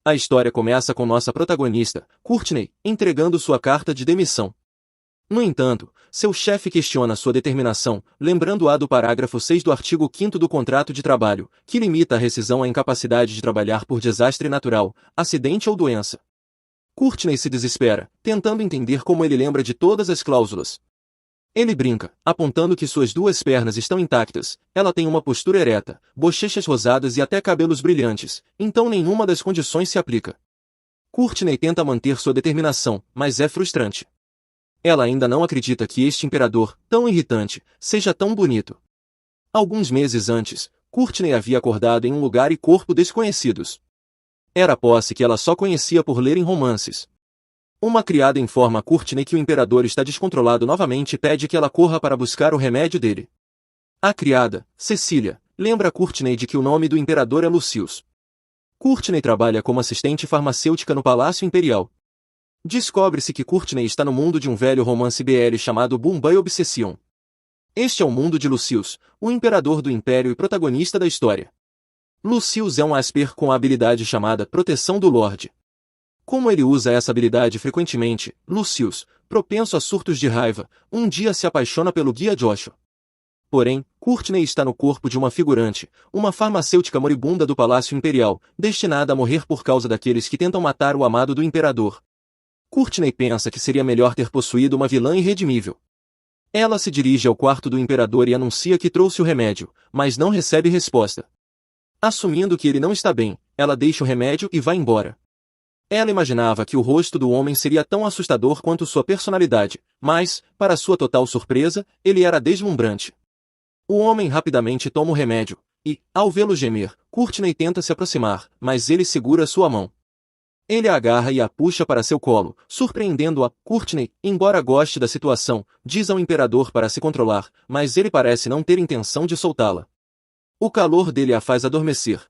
A história começa com nossa protagonista, Courtney, entregando sua carta de demissão. No entanto, seu chefe questiona sua determinação, lembrando-a do parágrafo 6 do artigo 5º do contrato de trabalho, que limita a rescisão à incapacidade de trabalhar por desastre natural, acidente ou doença. Courtney se desespera, tentando entender como ele lembra de todas as cláusulas. Ele brinca, apontando que suas duas pernas estão intactas, ela tem uma postura ereta, bochechas rosadas e até cabelos brilhantes, então nenhuma das condições se aplica. Courtney tenta manter sua determinação, mas é frustrante. Ela ainda não acredita que este imperador, tão irritante, seja tão bonito. Alguns meses antes, Courtney havia acordado em um lugar e corpo desconhecidos. Era a posse que ela só conhecia por ler em romances. Uma criada informa a Courtney que o imperador está descontrolado novamente e pede que ela corra para buscar o remédio dele. A criada, Cecília, lembra a Courtney de que o nome do imperador é Lucius. Courtney trabalha como assistente farmacêutica no Palácio Imperial. Descobre-se que Courtney está no mundo de um velho romance BL chamado Bombay Obsession. Este é o mundo de Lucius, o imperador do Império e protagonista da história. Lucius é um Asper com a habilidade chamada Proteção do Lorde. Como ele usa essa habilidade frequentemente, Lucius, propenso a surtos de raiva, um dia se apaixona pelo guia Joshua. Porém, Courtney está no corpo de uma figurante, uma farmacêutica moribunda do Palácio Imperial, destinada a morrer por causa daqueles que tentam matar o amado do imperador. Courtney pensa que seria melhor ter possuído uma vilã irredimível. Ela se dirige ao quarto do imperador e anuncia que trouxe o remédio, mas não recebe resposta. Assumindo que ele não está bem, ela deixa o remédio e vai embora. Ela imaginava que o rosto do homem seria tão assustador quanto sua personalidade, mas, para sua total surpresa, ele era deslumbrante. O homem rapidamente toma o remédio, e, ao vê-lo gemer, Courtney tenta se aproximar, mas ele segura sua mão. Ele a agarra e a puxa para seu colo, surpreendendo-a. Courtney, embora goste da situação, diz ao imperador para se controlar, mas ele parece não ter intenção de soltá-la. O calor dele a faz adormecer.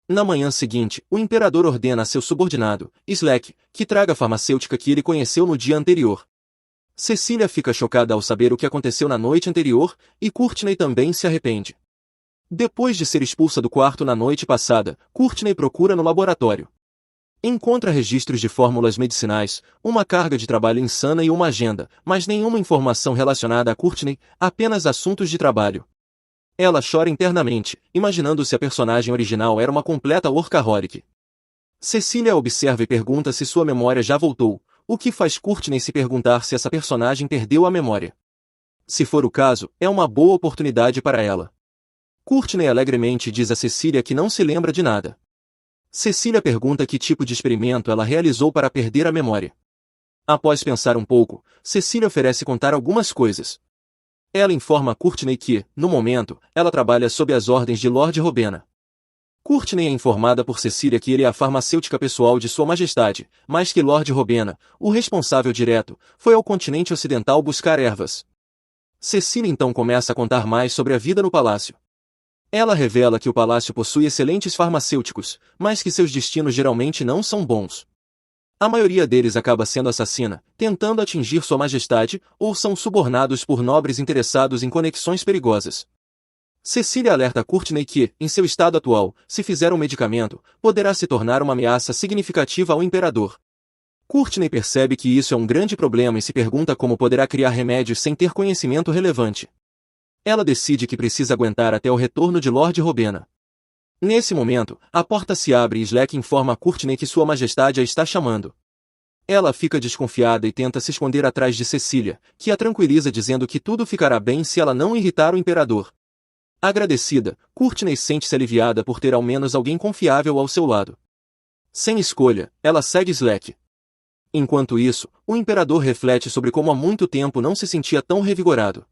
Na manhã seguinte, o imperador ordena a seu subordinado, Slack, que traga a farmacêutica que ele conheceu no dia anterior. Cecília fica chocada ao saber o que aconteceu na noite anterior, e Courtney também se arrepende. Depois de ser expulsa do quarto na noite passada, Courtney procura no laboratório. Encontra registros de fórmulas medicinais, uma carga de trabalho insana e uma agenda, mas nenhuma informação relacionada a Courtney, apenas assuntos de trabalho. Ela chora internamente, imaginando se a personagem original era uma completa workaholic. Cecília observa e pergunta se sua memória já voltou, o que faz Courtney se perguntar se essa personagem perdeu a memória. Se for o caso, é uma boa oportunidade para ela. Courtney alegremente diz a Cecília que não se lembra de nada. Cecília pergunta que tipo de experimento ela realizou para perder a memória. Após pensar um pouco, Cecília oferece contar algumas coisas. Ela informa a Courtney que, no momento, ela trabalha sob as ordens de Lord Rowena. Courtney é informada por Cecília que ele é a farmacêutica pessoal de Sua Majestade, mas que Lord Rowena, o responsável direto, foi ao continente ocidental buscar ervas. Cecília então começa a contar mais sobre a vida no palácio. Ela revela que o palácio possui excelentes farmacêuticos, mas que seus destinos geralmente não são bons. A maioria deles acaba sendo assassina, tentando atingir Sua Majestade, ou são subornados por nobres interessados em conexões perigosas. Cecília alerta Courtney que, em seu estado atual, se fizer um medicamento, poderá se tornar uma ameaça significativa ao imperador. Courtney percebe que isso é um grande problema e se pergunta como poderá criar remédios sem ter conhecimento relevante. Ela decide que precisa aguentar até o retorno de Lord Rowena. Nesse momento, a porta se abre e Slack informa a Courtney que Sua Majestade a está chamando. Ela fica desconfiada e tenta se esconder atrás de Cecília, que a tranquiliza dizendo que tudo ficará bem se ela não irritar o imperador. Agradecida, Courtney sente-se aliviada por ter ao menos alguém confiável ao seu lado. Sem escolha, ela segue Slack. Enquanto isso, o imperador reflete sobre como há muito tempo não se sentia tão revigorado.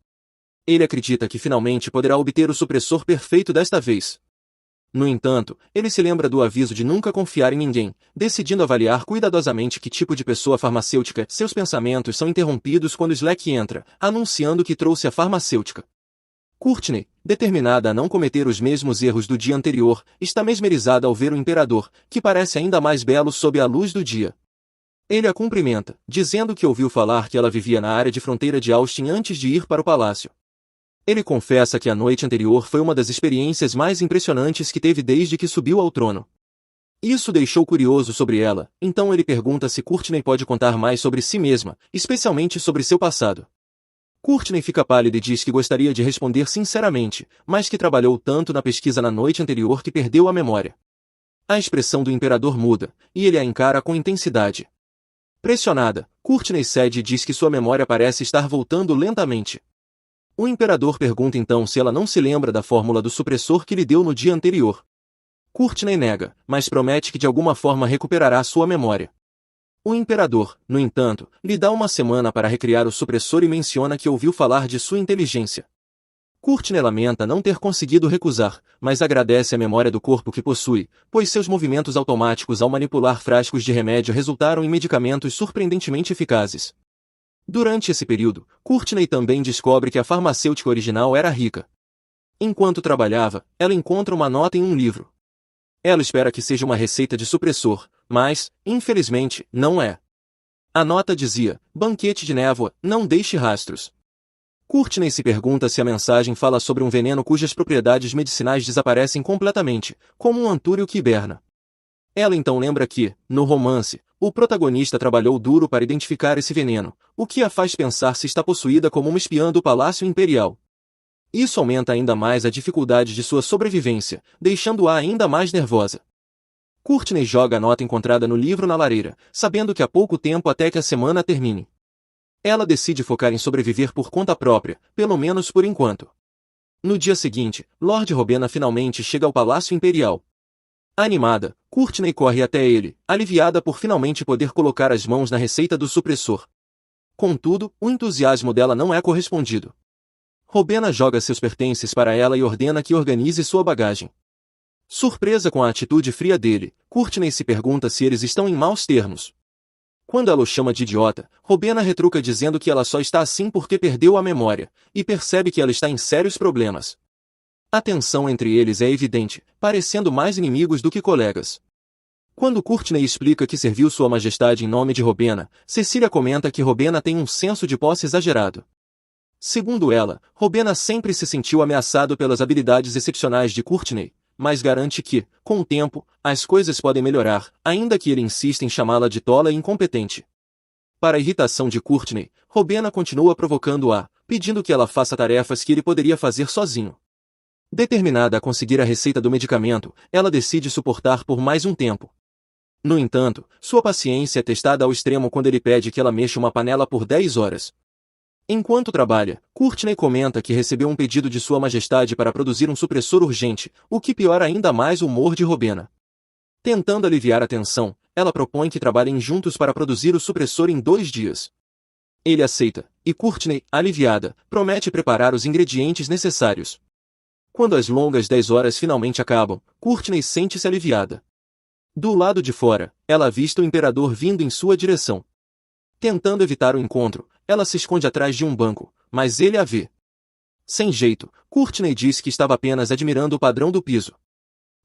Ele acredita que finalmente poderá obter o supressor perfeito desta vez. No entanto, ele se lembra do aviso de nunca confiar em ninguém, decidindo avaliar cuidadosamente que tipo de pessoa farmacêutica. Seus pensamentos são interrompidos quando Slack entra, anunciando que trouxe a farmacêutica. Courtney, determinada a não cometer os mesmos erros do dia anterior, está mesmerizada ao ver o imperador, que parece ainda mais belo sob a luz do dia. Ele a cumprimenta, dizendo que ouviu falar que ela vivia na área de fronteira de Austin antes de ir para o palácio. Ele confessa que a noite anterior foi uma das experiências mais impressionantes que teve desde que subiu ao trono. Isso deixou curioso sobre ela, então ele pergunta se Courtney pode contar mais sobre si mesma, especialmente sobre seu passado. Courtney fica pálida e diz que gostaria de responder sinceramente, mas que trabalhou tanto na pesquisa na noite anterior que perdeu a memória. A expressão do imperador muda, e ele a encara com intensidade. Pressionada, Courtney cede e diz que sua memória parece estar voltando lentamente. O imperador pergunta então se ela não se lembra da fórmula do supressor que lhe deu no dia anterior. Courtney nega, mas promete que de alguma forma recuperará sua memória. O imperador, no entanto, lhe dá uma semana para recriar o supressor e menciona que ouviu falar de sua inteligência. Courtney lamenta não ter conseguido recusar, mas agradece a memória do corpo que possui, pois seus movimentos automáticos ao manipular frascos de remédio resultaram em medicamentos surpreendentemente eficazes. Durante esse período, Courtney também descobre que a farmacêutica original era rica. Enquanto trabalhava, ela encontra uma nota em um livro. Ela espera que seja uma receita de supressor, mas, infelizmente, não é. A nota dizia: banquete de névoa, não deixe rastros. Courtney se pergunta se a mensagem fala sobre um veneno cujas propriedades medicinais desaparecem completamente, como um antúrio que hiberna. Ela então lembra que, no romance, o protagonista trabalhou duro para identificar esse veneno, o que a faz pensar se está possuída como uma espiã do Palácio Imperial. Isso aumenta ainda mais a dificuldade de sua sobrevivência, deixando-a ainda mais nervosa. Courtney joga a nota encontrada no livro na lareira, sabendo que há pouco tempo até que a semana termine. Ela decide focar em sobreviver por conta própria, pelo menos por enquanto. No dia seguinte, Lord Rowena finalmente chega ao Palácio Imperial. Animada, Courtney corre até ele, aliviada por finalmente poder colocar as mãos na receita do supressor. Contudo, o entusiasmo dela não é correspondido. Rowena joga seus pertences para ela e ordena que organize sua bagagem. Surpresa com a atitude fria dele, Courtney se pergunta se eles estão em maus termos. Quando ela o chama de idiota, Rowena retruca dizendo que ela só está assim porque perdeu a memória, e percebe que ela está em sérios problemas. A tensão entre eles é evidente, parecendo mais inimigos do que colegas. Quando Courtney explica que serviu Sua Majestade em nome de Rowena, Cecília comenta que Rowena tem um senso de posse exagerado. Segundo ela, Rowena sempre se sentiu ameaçado pelas habilidades excepcionais de Courtney, mas garante que, com o tempo, as coisas podem melhorar, ainda que ele insista em chamá-la de tola e incompetente. Para a irritação de Courtney, Rowena continua provocando-a, pedindo que ela faça tarefas que ele poderia fazer sozinho. Determinada a conseguir a receita do medicamento, ela decide suportar por mais um tempo. No entanto, sua paciência é testada ao extremo quando ele pede que ela mexa uma panela por 10 horas. Enquanto trabalha, Courtney comenta que recebeu um pedido de Sua Majestade para produzir um supressor urgente, o que piora ainda mais o humor de Rowena. Tentando aliviar a tensão, ela propõe que trabalhem juntos para produzir o supressor em 2 dias. Ele aceita, e Courtney, aliviada, promete preparar os ingredientes necessários. Quando as longas 10 horas finalmente acabam, Courtney sente-se aliviada. Do lado de fora, ela avista o imperador vindo em sua direção. Tentando evitar o encontro, ela se esconde atrás de um banco, mas ele a vê. Sem jeito, Courtney diz que estava apenas admirando o padrão do piso.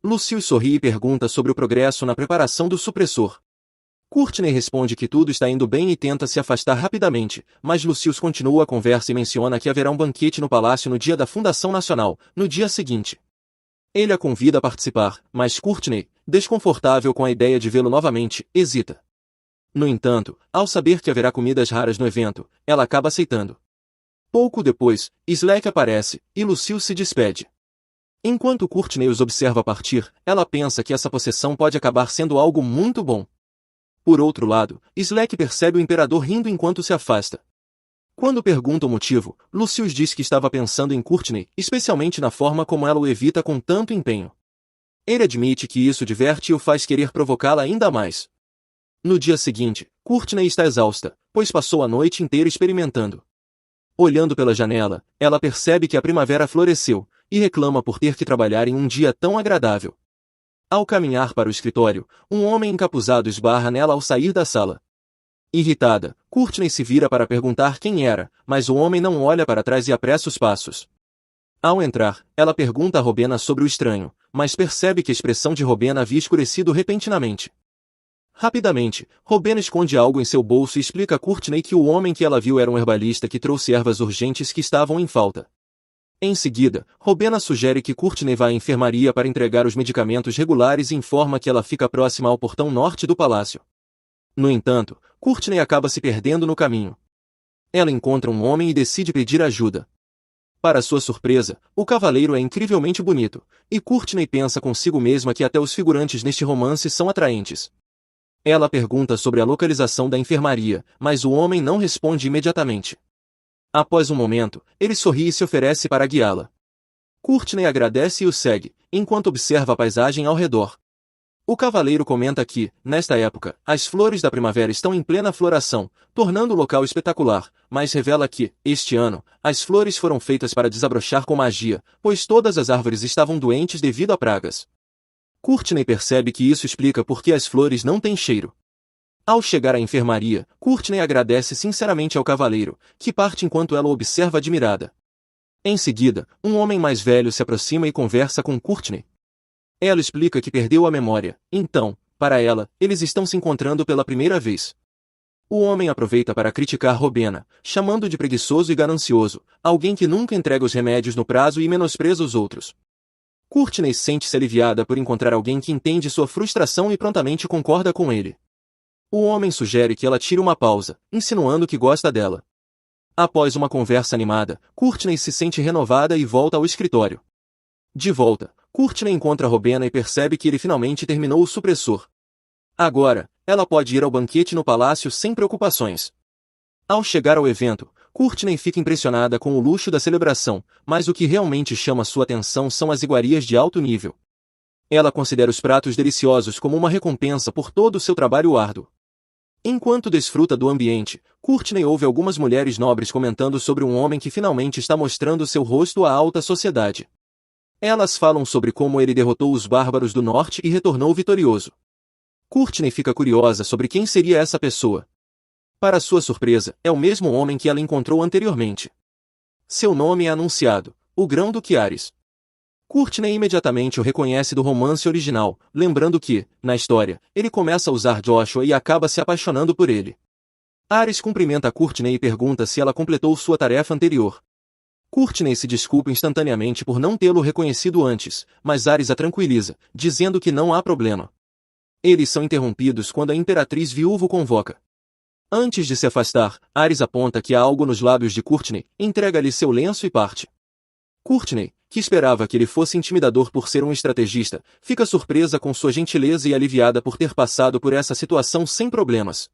Lucius sorri e pergunta sobre o progresso na preparação do supressor. Courtney responde que tudo está indo bem e tenta se afastar rapidamente, mas Lucius continua a conversa e menciona que haverá um banquete no palácio no dia da Fundação Nacional, no dia seguinte. Ele a convida a participar, mas Courtney, desconfortável com a ideia de vê-lo novamente, hesita. No entanto, ao saber que haverá comidas raras no evento, ela acaba aceitando. Pouco depois, Slack aparece, e Lucius se despede. Enquanto Courtney os observa partir, ela pensa que essa possessão pode acabar sendo algo muito bom. Por outro lado, Slack percebe o imperador rindo enquanto se afasta. Quando pergunta o motivo, Lucius diz que estava pensando em Courtney, especialmente na forma como ela o evita com tanto empenho. Ele admite que isso diverte e o faz querer provocá-la ainda mais. No dia seguinte, Courtney está exausta, pois passou a noite inteira experimentando. Olhando pela janela, ela percebe que a primavera floresceu, e reclama por ter que trabalhar em um dia tão agradável. Ao caminhar para o escritório, um homem encapuzado esbarra nela ao sair da sala. Irritada, Courtney se vira para perguntar quem era, mas o homem não olha para trás e apressa os passos. Ao entrar, ela pergunta a Rowena sobre o estranho, mas percebe que a expressão de Rowena havia escurecido repentinamente. Rapidamente, Rowena esconde algo em seu bolso e explica a Courtney que o homem que ela viu era um herbalista que trouxe ervas urgentes que estavam em falta. Em seguida, Rowena sugere que Courtney vá à enfermaria para entregar os medicamentos regulares e informa que ela fica próxima ao portão norte do palácio. No entanto, Courtney acaba se perdendo no caminho. Ela encontra um homem e decide pedir ajuda. Para sua surpresa, o cavaleiro é incrivelmente bonito, e Courtney pensa consigo mesma que até os figurantes neste romance são atraentes. Ela pergunta sobre a localização da enfermaria, mas o homem não responde imediatamente. Após um momento, ele sorri e se oferece para guiá-la. Courtney agradece e o segue, enquanto observa a paisagem ao redor. O cavaleiro comenta que, nesta época, as flores da primavera estão em plena floração, tornando o local espetacular, mas revela que, este ano, as flores foram feitas para desabrochar com magia, pois todas as árvores estavam doentes devido a pragas. Courtney percebe que isso explica por que as flores não têm cheiro. Ao chegar à enfermaria, Courtney agradece sinceramente ao cavaleiro, que parte enquanto ela o observa admirada. Em seguida, um homem mais velho se aproxima e conversa com Courtney. Ela explica que perdeu a memória, então, para ela, eles estão se encontrando pela primeira vez. O homem aproveita para criticar Rowena, chamando de preguiçoso e ganancioso, alguém que nunca entrega os remédios no prazo e menospreza os outros. Courtney sente-se aliviada por encontrar alguém que entende sua frustração e prontamente concorda com ele. O homem sugere que ela tire uma pausa, insinuando que gosta dela. Após uma conversa animada, Courtney se sente renovada e volta ao escritório. De volta, Courtney encontra Rowena e percebe que ele finalmente terminou o supressor. Agora, ela pode ir ao banquete no palácio sem preocupações. Ao chegar ao evento, Courtney fica impressionada com o luxo da celebração, mas o que realmente chama sua atenção são as iguarias de alto nível. Ela considera os pratos deliciosos como uma recompensa por todo o seu trabalho árduo. Enquanto desfruta do ambiente, Courtney ouve algumas mulheres nobres comentando sobre um homem que finalmente está mostrando seu rosto à alta sociedade. Elas falam sobre como ele derrotou os bárbaros do norte e retornou vitorioso. Courtney fica curiosa sobre quem seria essa pessoa. Para sua surpresa, é o mesmo homem que ela encontrou anteriormente. Seu nome é anunciado, o Grão-Duque Aerys. Courtney imediatamente o reconhece do romance original, lembrando que, na história, ele começa a usar Joshua e acaba se apaixonando por ele. Aerys cumprimenta Courtney e pergunta se ela completou sua tarefa anterior. Courtney se desculpa instantaneamente por não tê-lo reconhecido antes, mas Aerys a tranquiliza, dizendo que não há problema. Eles são interrompidos quando a Imperatriz Viúva o convoca. Antes de se afastar, Aerys aponta que há algo nos lábios de Courtney, entrega-lhe seu lenço e parte. Courtney, que esperava que ele fosse intimidador por ser um estrategista, fica surpresa com sua gentileza e aliviada por ter passado por essa situação sem problemas.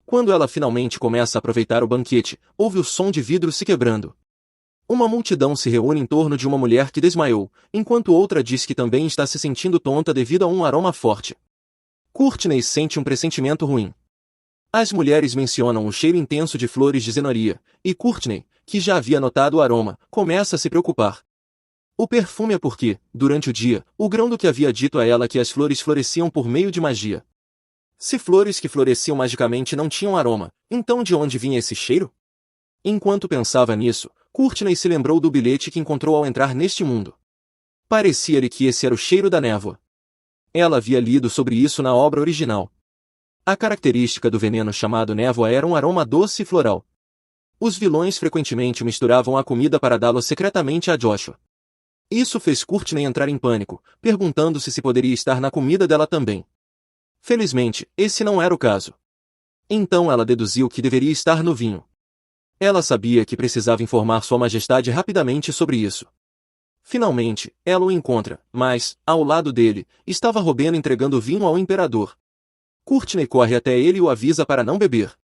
Quando ela finalmente começa a aproveitar o banquete, ouve o som de vidro se quebrando. Uma multidão se reúne em torno de uma mulher que desmaiou, enquanto outra diz que também está se sentindo tonta devido a um aroma forte. Courtney sente um pressentimento ruim. As mulheres mencionam o cheiro intenso de flores de zenoria, e Courtney, que já havia notado o aroma, começa a se preocupar. O perfume é porque, durante o dia, o Grão-Duque havia dito a ela que as flores floresciam por meio de magia. Se flores que floresciam magicamente não tinham aroma, então de onde vinha esse cheiro? Enquanto pensava nisso, Courtney se lembrou do bilhete que encontrou ao entrar neste mundo. Parecia-lhe que esse era o cheiro da névoa. Ela havia lido sobre isso na obra original. A característica do veneno chamado névoa era um aroma doce e floral. Os vilões frequentemente misturavam a comida para dá-lo secretamente a Joshua. Isso fez Courtney entrar em pânico, perguntando-se se poderia estar na comida dela também. Felizmente, esse não era o caso. Então ela deduziu que deveria estar no vinho. Ela sabia que precisava informar Sua Majestade rapidamente sobre isso. Finalmente, ela o encontra, mas, ao lado dele, estava Rowena entregando vinho ao imperador. Courtney corre até ele e o avisa para não beber.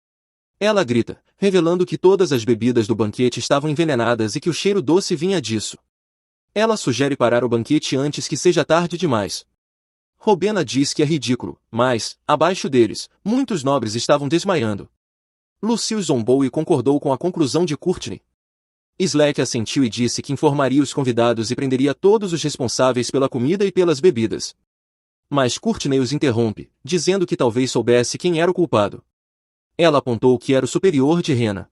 Ela grita, revelando que todas as bebidas do banquete estavam envenenadas e que o cheiro doce vinha disso. Ela sugere parar o banquete antes que seja tarde demais. Rowena diz que é ridículo, mas, abaixo deles, muitos nobres estavam desmaiando. Lucille zombou e concordou com a conclusão de Courtney. Slack assentiu e disse que informaria os convidados e prenderia todos os responsáveis pela comida e pelas bebidas. Mas Courtney os interrompe, dizendo que talvez soubesse quem era o culpado. Ela apontou que era o superior de Rena.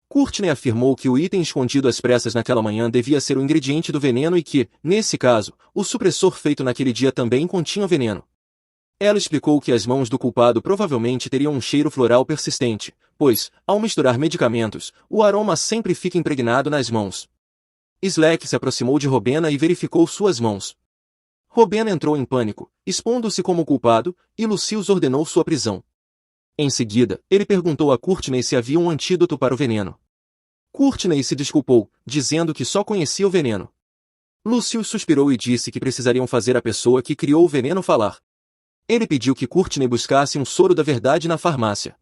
Courtney afirmou que o item escondido às pressas naquela manhã devia ser o ingrediente do veneno e que, nesse caso, o supressor feito naquele dia também continha veneno. Ela explicou que as mãos do culpado provavelmente teriam um cheiro floral persistente, pois, ao misturar medicamentos, o aroma sempre fica impregnado nas mãos. Slack se aproximou de Rowena e verificou suas mãos. Rowena entrou em pânico, expondo-se como culpado, e Lucius ordenou sua prisão. Em seguida, ele perguntou a Courtney se havia um antídoto para o veneno. Courtney se desculpou, dizendo que só conhecia o veneno. Lucius suspirou e disse que precisariam fazer a pessoa que criou o veneno falar. Ele pediu que Courtney buscasse um soro da verdade na farmácia.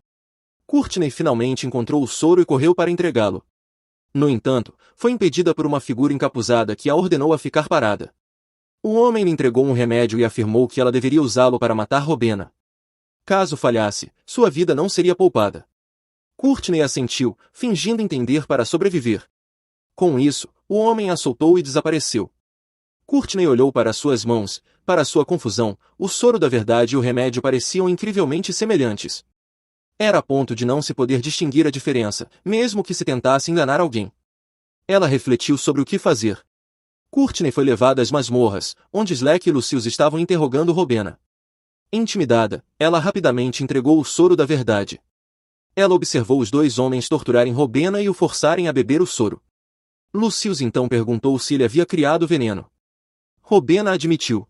Courtney finalmente encontrou o soro e correu para entregá-lo. No entanto, foi impedida por uma figura encapuzada que a ordenou a ficar parada. O homem lhe entregou um remédio e afirmou que ela deveria usá-lo para matar Rowena. Caso falhasse, sua vida não seria poupada. Courtney assentiu, fingindo entender para sobreviver. Com isso, o homem a soltou e desapareceu. Courtney olhou para suas mãos. Para sua confusão, o soro da verdade e o remédio pareciam incrivelmente semelhantes. Era a ponto de não se poder distinguir a diferença, mesmo que se tentasse enganar alguém. Ela refletiu sobre o que fazer. Courtney foi levada às masmorras, onde Slack e Lucius estavam interrogando Rowena. Intimidada, ela rapidamente entregou o soro da verdade. Ela observou os dois homens torturarem Rowena e o forçarem a beber o soro. Lucius então perguntou se ele havia criado o veneno. Rowena admitiu.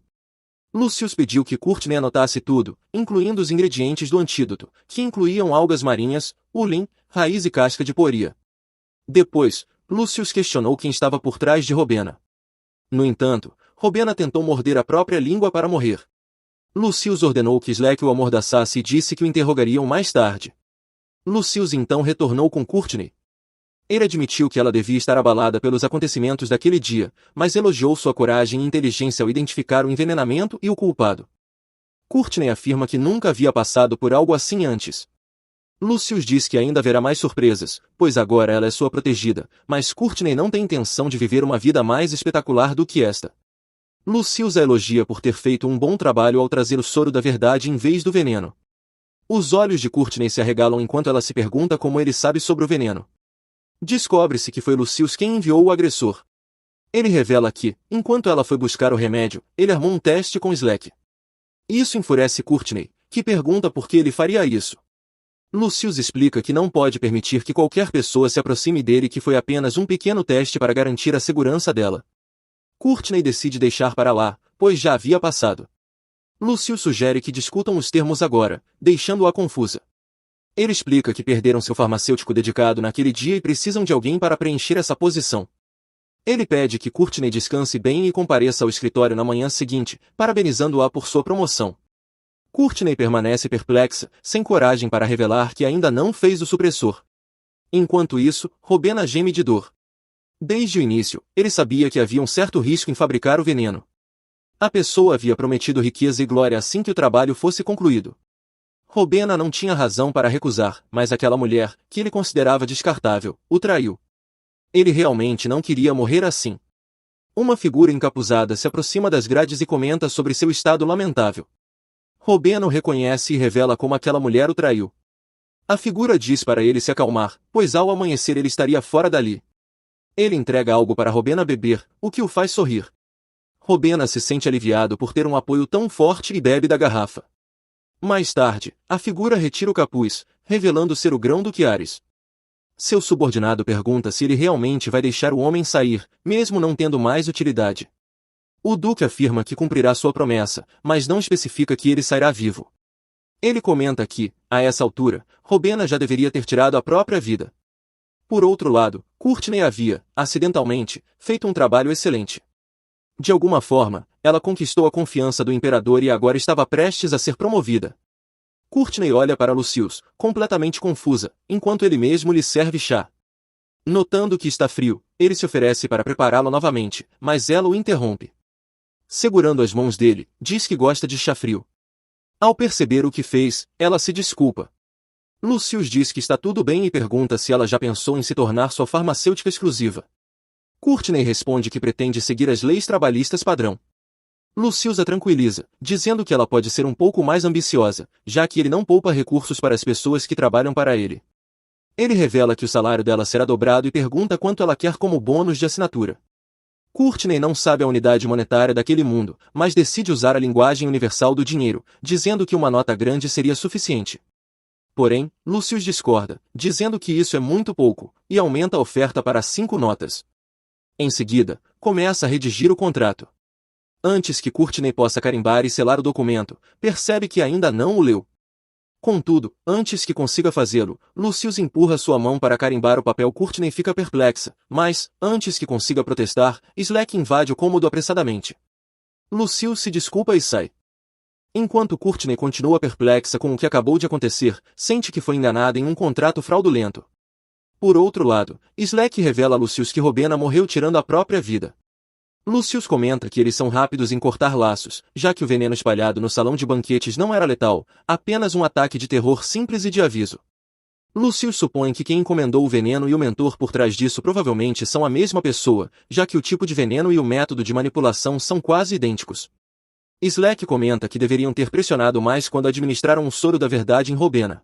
Lucius pediu que Courtney anotasse tudo, incluindo os ingredientes do antídoto, que incluíam algas marinhas, ulim, raiz e casca de poria. Depois, Lucius questionou quem estava por trás de Rowena. No entanto, Rowena tentou morder a própria língua para morrer. Lucius ordenou que Slack o amordaçasse e disse que o interrogariam mais tarde. Lucius então retornou com Courtney. Ele admitiu que ela devia estar abalada pelos acontecimentos daquele dia, mas elogiou sua coragem e inteligência ao identificar o envenenamento e o culpado. Courtney afirma que nunca havia passado por algo assim antes. Lucius diz que ainda haverá mais surpresas, pois agora ela é sua protegida, mas Courtney não tem intenção de viver uma vida mais espetacular do que esta. Lucius a elogia por ter feito um bom trabalho ao trazer o soro da verdade em vez do veneno. Os olhos de Courtney se arregalam enquanto ela se pergunta como ele sabe sobre o veneno. Descobre-se que foi Lucius quem enviou o agressor. Ele revela que, enquanto ela foi buscar o remédio, ele armou um teste com Slack. Isso enfurece Courtney, que pergunta por que ele faria isso. Lucius explica que não pode permitir que qualquer pessoa se aproxime dele e que foi apenas um pequeno teste para garantir a segurança dela. Courtney decide deixar para lá, pois já havia passado. Lucius sugere que discutam os termos agora, deixando-a confusa. Ele explica que perderam seu farmacêutico dedicado naquele dia e precisam de alguém para preencher essa posição. Ele pede que Courtney descanse bem e compareça ao escritório na manhã seguinte, parabenizando-a por sua promoção. Courtney permanece perplexa, sem coragem para revelar que ainda não fez o supressor. Enquanto isso, Rowena geme de dor. Desde o início, ele sabia que havia um certo risco em fabricar o veneno. A pessoa havia prometido riqueza e glória assim que o trabalho fosse concluído. Rowena não tinha razão para recusar, mas aquela mulher, que ele considerava descartável, o traiu. Ele realmente não queria morrer assim. Uma figura encapuzada se aproxima das grades e comenta sobre seu estado lamentável. Rowena o reconhece e revela como aquela mulher o traiu. A figura diz para ele se acalmar, pois ao amanhecer ele estaria fora dali. Ele entrega algo para Rowena beber, o que o faz sorrir. Rowena se sente aliviado por ter um apoio tão forte e bebe da garrafa. Mais tarde, a figura retira o capuz, revelando ser o grão-duque Ares. Seu subordinado pergunta se ele realmente vai deixar o homem sair, mesmo não tendo mais utilidade. O duque afirma que cumprirá sua promessa, mas não especifica que ele sairá vivo. Ele comenta que, a essa altura, Rowena já deveria ter tirado a própria vida. Por outro lado, Courtney havia, acidentalmente, feito um trabalho excelente. De alguma forma, ela conquistou a confiança do imperador e agora estava prestes a ser promovida. Courtney olha para Lucius, completamente confusa, enquanto ele mesmo lhe serve chá. Notando que está frio, ele se oferece para prepará-lo novamente, mas ela o interrompe. Segurando as mãos dele, diz que gosta de chá frio. Ao perceber o que fez, ela se desculpa. Lucius diz que está tudo bem e pergunta se ela já pensou em se tornar sua farmacêutica exclusiva. Courtney responde que pretende seguir as leis trabalhistas padrão. Lucius a tranquiliza, dizendo que ela pode ser um pouco mais ambiciosa, já que ele não poupa recursos para as pessoas que trabalham para ele. Ele revela que o salário dela será dobrado e pergunta quanto ela quer como bônus de assinatura. Courtney não sabe a unidade monetária daquele mundo, mas decide usar a linguagem universal do dinheiro, dizendo que uma nota grande seria suficiente. Porém, Lucius discorda, dizendo que isso é muito pouco, e aumenta a oferta para 5 notas. Em seguida, começa a redigir o contrato. Antes que Courtney possa carimbar e selar o documento, percebe que ainda não o leu. Contudo, antes que consiga fazê-lo, Lucius empurra sua mão para carimbar o papel. Courtney fica perplexa, mas, antes que consiga protestar, Slack invade o cômodo apressadamente. Lucius se desculpa e sai. Enquanto Courtney continua perplexa com o que acabou de acontecer, sente que foi enganada em um contrato fraudulento. Por outro lado, Slack revela a Lucius que Rowena morreu tirando a própria vida. Lucius comenta que eles são rápidos em cortar laços, já que o veneno espalhado no salão de banquetes não era letal, apenas um ataque de terror simples e de aviso. Lucius supõe que quem encomendou o veneno e o mentor por trás disso provavelmente são a mesma pessoa, já que o tipo de veneno e o método de manipulação são quase idênticos. Slack comenta que deveriam ter pressionado mais quando administraram o soro da verdade em Rowena.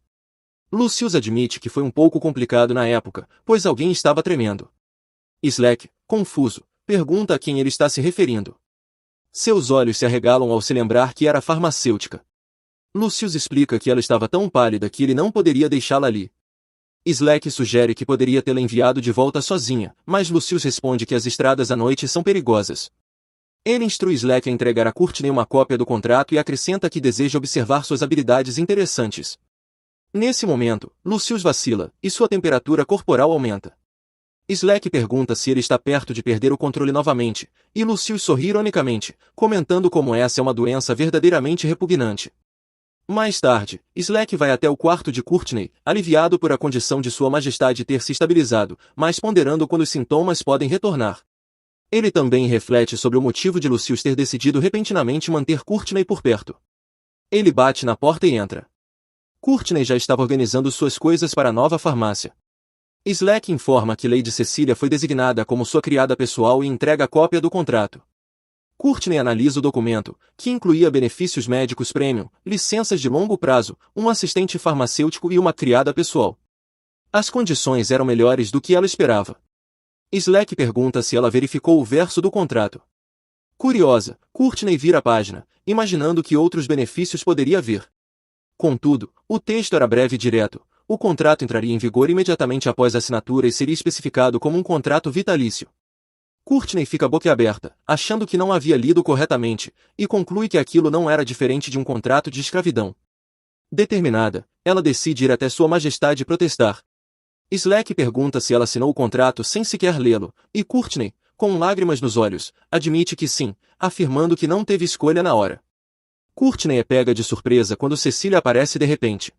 Lucius admite que foi um pouco complicado na época, pois alguém estava tremendo. Slack, confuso, pergunta a quem ele está se referindo. Seus olhos se arregalam ao se lembrar que era a farmacêutica. Lucius explica que ela estava tão pálida que ele não poderia deixá-la ali. Slack sugere que poderia tê-la enviado de volta sozinha, mas Lucius responde que as estradas à noite são perigosas. Ele instrui Slack a entregar a Courtney uma cópia do contrato e acrescenta que deseja observar suas habilidades interessantes. Nesse momento, Lucius vacila, e sua temperatura corporal aumenta. Slack pergunta se ele está perto de perder o controle novamente, e Lucius sorri ironicamente, comentando como essa é uma doença verdadeiramente repugnante. Mais tarde, Slack vai até o quarto de Courtney, aliviado por a condição de Sua Majestade ter se estabilizado, mas ponderando quando os sintomas podem retornar. Ele também reflete sobre o motivo de Lucius ter decidido repentinamente manter Courtney por perto. Ele bate na porta e entra. Courtney já estava organizando suas coisas para a nova farmácia. Slack informa que Lady Cecília foi designada como sua criada pessoal e entrega a cópia do contrato. Courtney analisa o documento, que incluía benefícios médicos premium, licenças de longo prazo, um assistente farmacêutico e uma criada pessoal. As condições eram melhores do que ela esperava. Slack pergunta se ela verificou o verso do contrato. Curiosa, Courtney vira a página, imaginando que outros benefícios poderia haver. Contudo, o texto era breve e direto. O contrato entraria em vigor imediatamente após a assinatura e seria especificado como um contrato vitalício. Courtney fica boquiaberta, achando que não havia lido corretamente, e conclui que aquilo não era diferente de um contrato de escravidão. Determinada, ela decide ir até Sua Majestade protestar. Slack pergunta se ela assinou o contrato sem sequer lê-lo, e Courtney, com lágrimas nos olhos, admite que sim, afirmando que não teve escolha na hora. Courtney é pega de surpresa quando Cecília aparece de repente.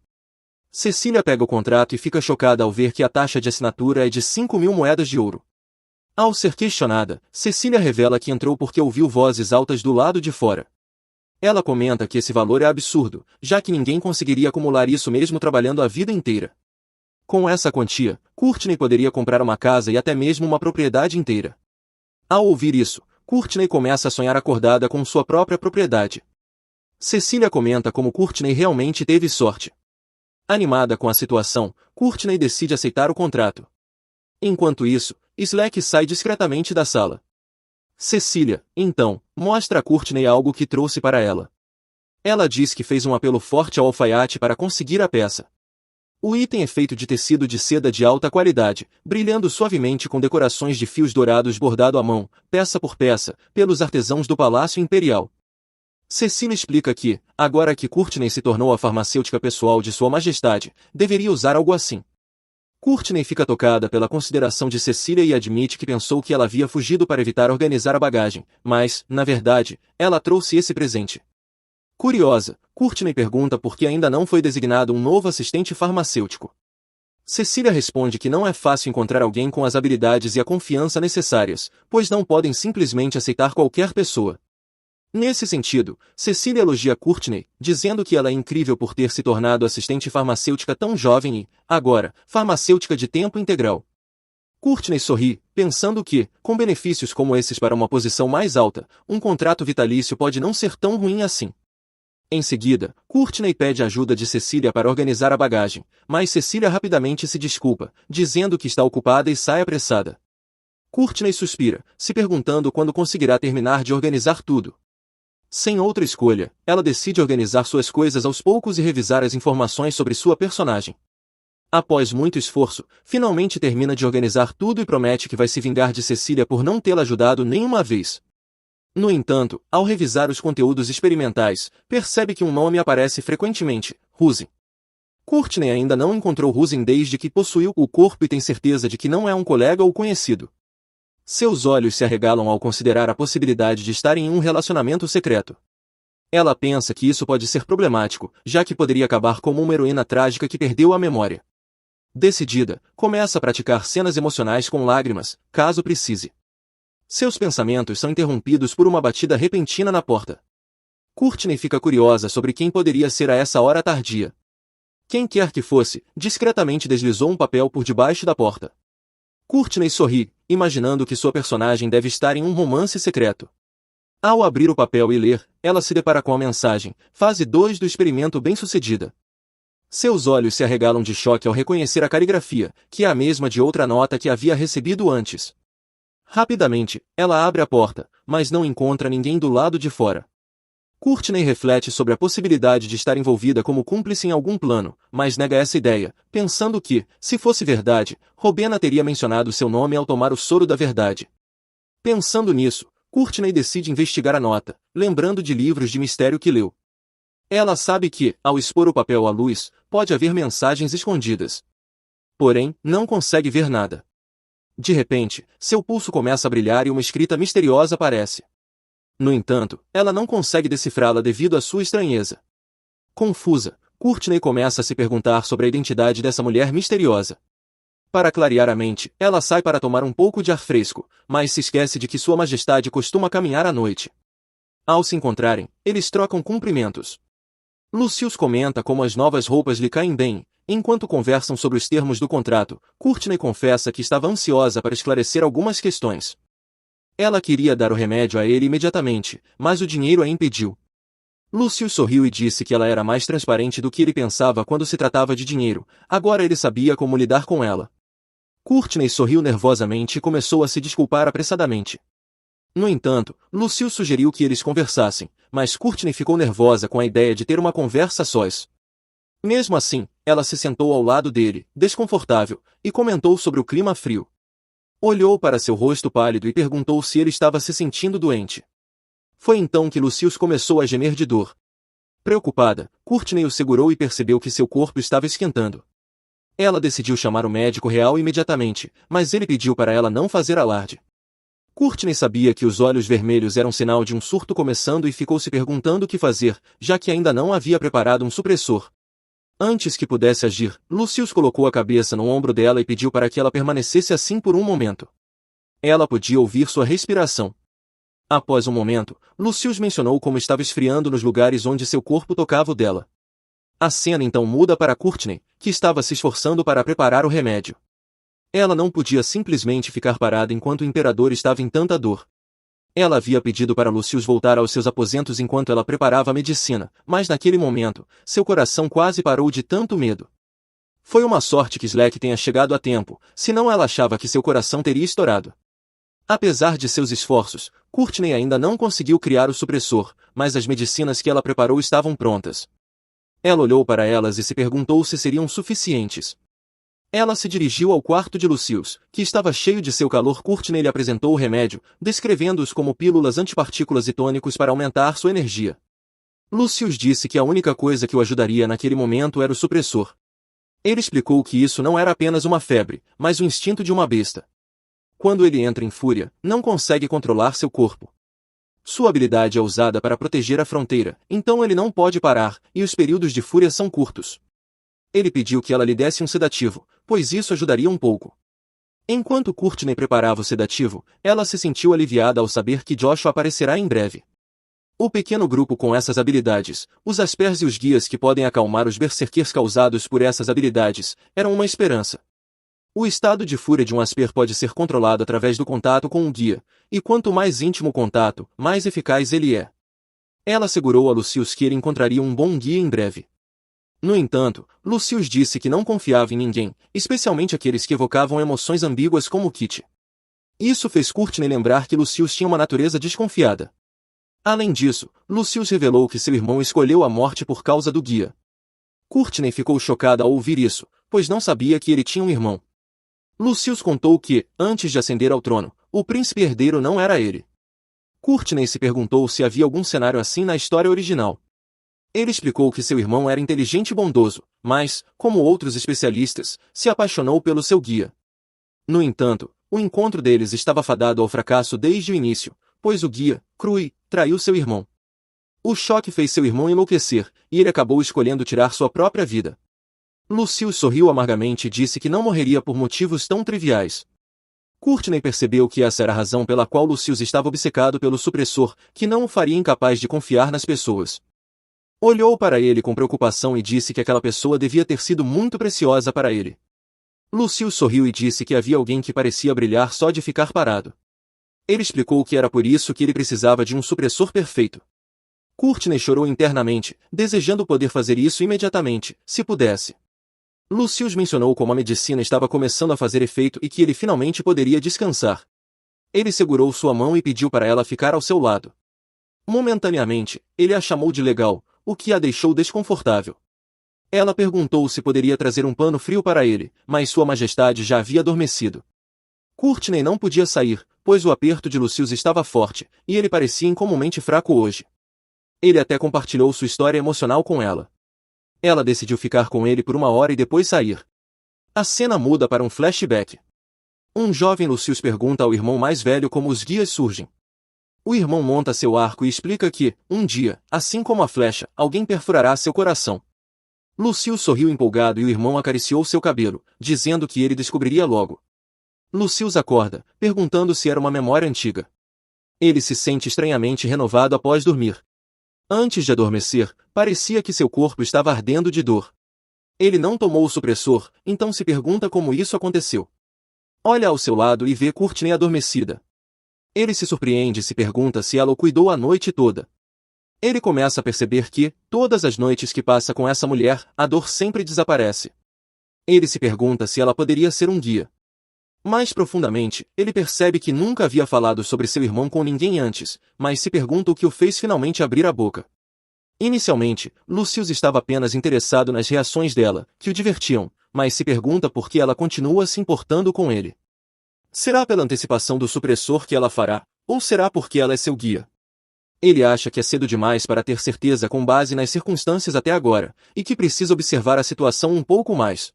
Cecília pega o contrato e fica chocada ao ver que a taxa de assinatura é de 5.000 moedas de ouro. Ao ser questionada, Cecília revela que entrou porque ouviu vozes altas do lado de fora. Ela comenta que esse valor é absurdo, já que ninguém conseguiria acumular isso mesmo trabalhando a vida inteira. Com essa quantia, Courtney poderia comprar uma casa e até mesmo uma propriedade inteira. Ao ouvir isso, Courtney começa a sonhar acordada com sua própria propriedade. Cecília comenta como Courtney realmente teve sorte. Animada com a situação, Courtney decide aceitar o contrato. Enquanto isso, Slack sai discretamente da sala. Cecília, então, mostra a Courtney algo que trouxe para ela. Ela diz que fez um apelo forte ao alfaiate para conseguir a peça. O item é feito de tecido de seda de alta qualidade, brilhando suavemente com decorações de fios dourados bordado à mão, peça por peça, pelos artesãos do Palácio Imperial. Cecília explica que, agora que Courtney se tornou a farmacêutica pessoal de Sua Majestade, deveria usar algo assim. Courtney fica tocada pela consideração de Cecília e admite que pensou que ela havia fugido para evitar organizar a bagagem, mas, na verdade, ela trouxe esse presente. Curiosa, Courtney pergunta por que ainda não foi designado um novo assistente farmacêutico. Cecília responde que não é fácil encontrar alguém com as habilidades e a confiança necessárias, pois não podem simplesmente aceitar qualquer pessoa. Nesse sentido, Cecília elogia Courtney, dizendo que ela é incrível por ter se tornado assistente farmacêutica tão jovem e, agora, farmacêutica de tempo integral. Courtney sorri, pensando que, com benefícios como esses para uma posição mais alta, um contrato vitalício pode não ser tão ruim assim. Em seguida, Courtney pede ajuda de Cecília para organizar a bagagem, mas Cecília rapidamente se desculpa, dizendo que está ocupada e sai apressada. Courtney suspira, se perguntando quando conseguirá terminar de organizar tudo. Sem outra escolha, ela decide organizar suas coisas aos poucos e revisar as informações sobre sua personagem. Após muito esforço, finalmente termina de organizar tudo e promete que vai se vingar de Cecília por não tê-la ajudado nenhuma vez. No entanto, ao revisar os conteúdos experimentais, percebe que um nome aparece frequentemente: Rusin. Courtney ainda não encontrou Rusin desde que possuiu o corpo e tem certeza de que não é um colega ou conhecido. Seus olhos se arregalam ao considerar a possibilidade de estar em um relacionamento secreto. Ela pensa que isso pode ser problemático, já que poderia acabar como uma heroína trágica que perdeu a memória. Decidida, começa a praticar cenas emocionais com lágrimas, caso precise. Seus pensamentos são interrompidos por uma batida repentina na porta. Courtney fica curiosa sobre quem poderia ser a essa hora tardia. Quem quer que fosse, discretamente deslizou um papel por debaixo da porta. Courtney sorri, imaginando que sua personagem deve estar em um romance secreto. Ao abrir o papel e ler, ela se depara com a mensagem: Fase 2 do experimento bem-sucedida. Seus olhos se arregalam de choque ao reconhecer a caligrafia, que é a mesma de outra nota que havia recebido antes. Rapidamente, ela abre a porta, mas não encontra ninguém do lado de fora. Courtney reflete sobre a possibilidade de estar envolvida como cúmplice em algum plano, mas nega essa ideia, pensando que, se fosse verdade, Rowena teria mencionado seu nome ao tomar o soro da verdade. Pensando nisso, Courtney decide investigar a nota, lembrando de livros de mistério que leu. Ela sabe que, ao expor o papel à luz, pode haver mensagens escondidas. Porém, não consegue ver nada. De repente, seu pulso começa a brilhar e uma escrita misteriosa aparece. No entanto, ela não consegue decifrá-la devido à sua estranheza. Confusa, Courtney começa a se perguntar sobre a identidade dessa mulher misteriosa. Para clarear a mente, ela sai para tomar um pouco de ar fresco, mas se esquece de que Sua Majestade costuma caminhar à noite. Ao se encontrarem, eles trocam cumprimentos. Lucius comenta como as novas roupas lhe caem bem. Enquanto conversam sobre os termos do contrato, Courtney confessa que estava ansiosa para esclarecer algumas questões. Ela queria dar o remédio a ele imediatamente, mas o dinheiro a impediu. Lucius sorriu e disse que ela era mais transparente do que ele pensava quando se tratava de dinheiro, agora ele sabia como lidar com ela. Courtney sorriu nervosamente e começou a se desculpar apressadamente. No entanto, Lucius sugeriu que eles conversassem, mas Courtney ficou nervosa com a ideia de ter uma conversa a sós. Mesmo assim, ela se sentou ao lado dele, desconfortável, e comentou sobre o clima frio. Olhou para seu rosto pálido e perguntou se ele estava se sentindo doente. Foi então que Lucius começou a gemer de dor. Preocupada, Courtney o segurou e percebeu que seu corpo estava esquentando. Ela decidiu chamar o médico real imediatamente, mas ele pediu para ela não fazer alarde. Courtney sabia que os olhos vermelhos eram sinal de um surto começando e ficou se perguntando o que fazer, já que ainda não havia preparado um supressor. Antes que pudesse agir, Lucius colocou a cabeça no ombro dela e pediu para que ela permanecesse assim por um momento. Ela podia ouvir sua respiração. Após um momento, Lucius mencionou como estava esfriando nos lugares onde seu corpo tocava o dela. A cena então muda para Courtney, que estava se esforçando para preparar o remédio. Ela não podia simplesmente ficar parada enquanto o imperador estava em tanta dor. Ela havia pedido para Lucius voltar aos seus aposentos enquanto ela preparava a medicina, mas naquele momento, seu coração quase parou de tanto medo. Foi uma sorte que Slack tenha chegado a tempo, senão ela achava que seu coração teria estourado. Apesar de seus esforços, Courtney ainda não conseguiu criar o supressor, mas as medicinas que ela preparou estavam prontas. Ela olhou para elas e se perguntou se seriam suficientes. Ela se dirigiu ao quarto de Lucius, que estava cheio de seu calor. Courtney lhe apresentou o remédio, descrevendo-os como pílulas antipartículas e tônicos para aumentar sua energia. Lucius disse que a única coisa que o ajudaria naquele momento era o supressor. Ele explicou que isso não era apenas uma febre, mas o instinto de uma besta. Quando ele entra em fúria, não consegue controlar seu corpo. Sua habilidade é usada para proteger a fronteira, então ele não pode parar, e os períodos de fúria são curtos. Ele pediu que ela lhe desse um sedativo, pois isso ajudaria um pouco. Enquanto Courtney preparava o sedativo, ela se sentiu aliviada ao saber que Joshua aparecerá em breve. O pequeno grupo com essas habilidades, os Aspers e os guias que podem acalmar os berserkers causados por essas habilidades, eram uma esperança. O estado de fúria de um Asper pode ser controlado através do contato com um guia, e quanto mais íntimo o contato, mais eficaz ele é. Ela assegurou a Lucius que ele encontraria um bom guia em breve. No entanto, Lucius disse que não confiava em ninguém, especialmente aqueles que evocavam emoções ambíguas como Kit. Isso fez Courtney lembrar que Lucius tinha uma natureza desconfiada. Além disso, Lucius revelou que seu irmão escolheu a morte por causa do guia. Courtney ficou chocada ao ouvir isso, pois não sabia que ele tinha um irmão. Lucius contou que, antes de ascender ao trono, o príncipe herdeiro não era ele. Courtney se perguntou se havia algum cenário assim na história original. Ele explicou que seu irmão era inteligente e bondoso, mas, como outros especialistas, se apaixonou pelo seu guia. No entanto, o encontro deles estava fadado ao fracasso desde o início, pois o guia, Crui, traiu seu irmão. O choque fez seu irmão enlouquecer, e ele acabou escolhendo tirar sua própria vida. Lucius sorriu amargamente e disse que não morreria por motivos tão triviais. Courtney percebeu que essa era a razão pela qual Lucius estava obcecado pelo supressor, que não o faria incapaz de confiar nas pessoas. Olhou para ele com preocupação e disse que aquela pessoa devia ter sido muito preciosa para ele. Lucius sorriu e disse que havia alguém que parecia brilhar só de ficar parado. Ele explicou que era por isso que ele precisava de um supressor perfeito. Courtney chorou internamente, desejando poder fazer isso imediatamente, se pudesse. Lucius mencionou como a medicina estava começando a fazer efeito e que ele finalmente poderia descansar. Ele segurou sua mão e pediu para ela ficar ao seu lado. Momentaneamente, ele a chamou de legal, o que a deixou desconfortável. Ela perguntou se poderia trazer um pano frio para ele, mas Sua Majestade já havia adormecido. Courtney não podia sair, pois o aperto de Lucius estava forte, e ele parecia incomumente fraco hoje. Ele até compartilhou sua história emocional com ela. Ela decidiu ficar com ele por 1 hora e depois sair. A cena muda para um flashback. Um jovem Lucius pergunta ao irmão mais velho como os guias surgem. O irmão monta seu arco e explica que, um dia, assim como a flecha, alguém perfurará seu coração. Lucius sorriu empolgado e o irmão acariciou seu cabelo, dizendo que ele descobriria logo. Lucius acorda, perguntando se era uma memória antiga. Ele se sente estranhamente renovado após dormir. Antes de adormecer, parecia que seu corpo estava ardendo de dor. Ele não tomou o supressor, então se pergunta como isso aconteceu. Olha ao seu lado e vê Courtney adormecida. Ele se surpreende e se pergunta se ela o cuidou a noite toda. Ele começa a perceber que, todas as noites que passa com essa mulher, a dor sempre desaparece. Ele se pergunta se ela poderia ser um guia. Mais profundamente, ele percebe que nunca havia falado sobre seu irmão com ninguém antes, mas se pergunta o que o fez finalmente abrir a boca. Inicialmente, Lucius estava apenas interessado nas reações dela, que o divertiam, mas se pergunta por que ela continua se importando com ele. Será pela antecipação do supressor que ela fará, ou será porque ela é seu guia? Ele acha que é cedo demais para ter certeza com base nas circunstâncias até agora, e que precisa observar a situação um pouco mais.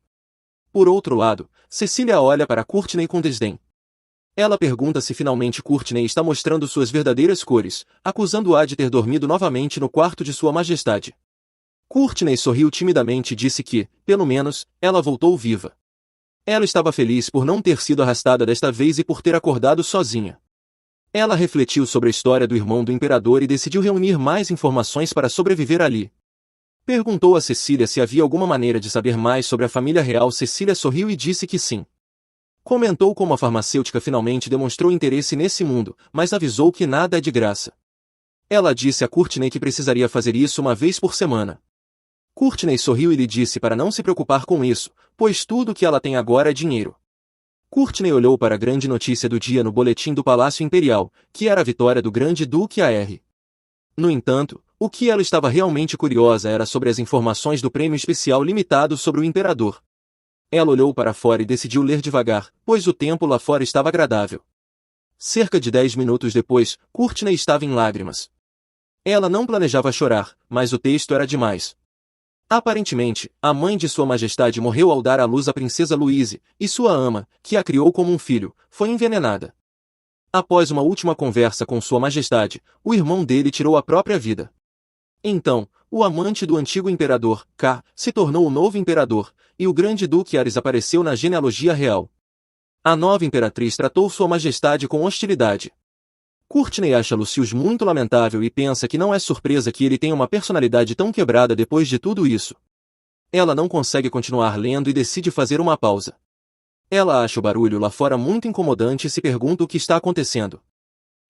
Por outro lado, Cecília olha para Courtney com desdém. Ela pergunta se finalmente Courtney está mostrando suas verdadeiras cores, acusando-a de ter dormido novamente no quarto de Sua Majestade. Courtney sorriu timidamente e disse que, pelo menos, ela voltou viva. Ela estava feliz por não ter sido arrastada desta vez e por ter acordado sozinha. Ela refletiu sobre a história do irmão do imperador e decidiu reunir mais informações para sobreviver ali. Perguntou a Cecília se havia alguma maneira de saber mais sobre a família real. Cecília sorriu e disse que sim. Comentou como a farmacêutica finalmente demonstrou interesse nesse mundo, mas avisou que nada é de graça. Ela disse a Courtney que precisaria fazer isso 1 vez por semana. Courtney sorriu e lhe disse para não se preocupar com isso, pois tudo que ela tem agora é dinheiro. Courtney olhou para a grande notícia do dia no boletim do Palácio Imperial, que era a vitória do Grande Duque A.R. No entanto, o que ela estava realmente curiosa era sobre as informações do prêmio especial limitado sobre o imperador. Ela olhou para fora e decidiu ler devagar, pois o tempo lá fora estava agradável. Cerca de 10 minutos depois, Courtney estava em lágrimas. Ela não planejava chorar, mas o texto era demais. Aparentemente, a mãe de Sua Majestade morreu ao dar à luz a princesa Louise, e sua ama, que a criou como um filho, foi envenenada. Após uma última conversa com Sua Majestade, o irmão dele tirou a própria vida. Então, o amante do antigo imperador, K, se tornou o novo imperador, e o grande duque Ares apareceu na genealogia real. A nova imperatriz tratou Sua Majestade com hostilidade. Courtney acha Lucius muito lamentável e pensa que não é surpresa que ele tenha uma personalidade tão quebrada depois de tudo isso. Ela não consegue continuar lendo e decide fazer uma pausa. Ela acha o barulho lá fora muito incomodante e se pergunta o que está acontecendo.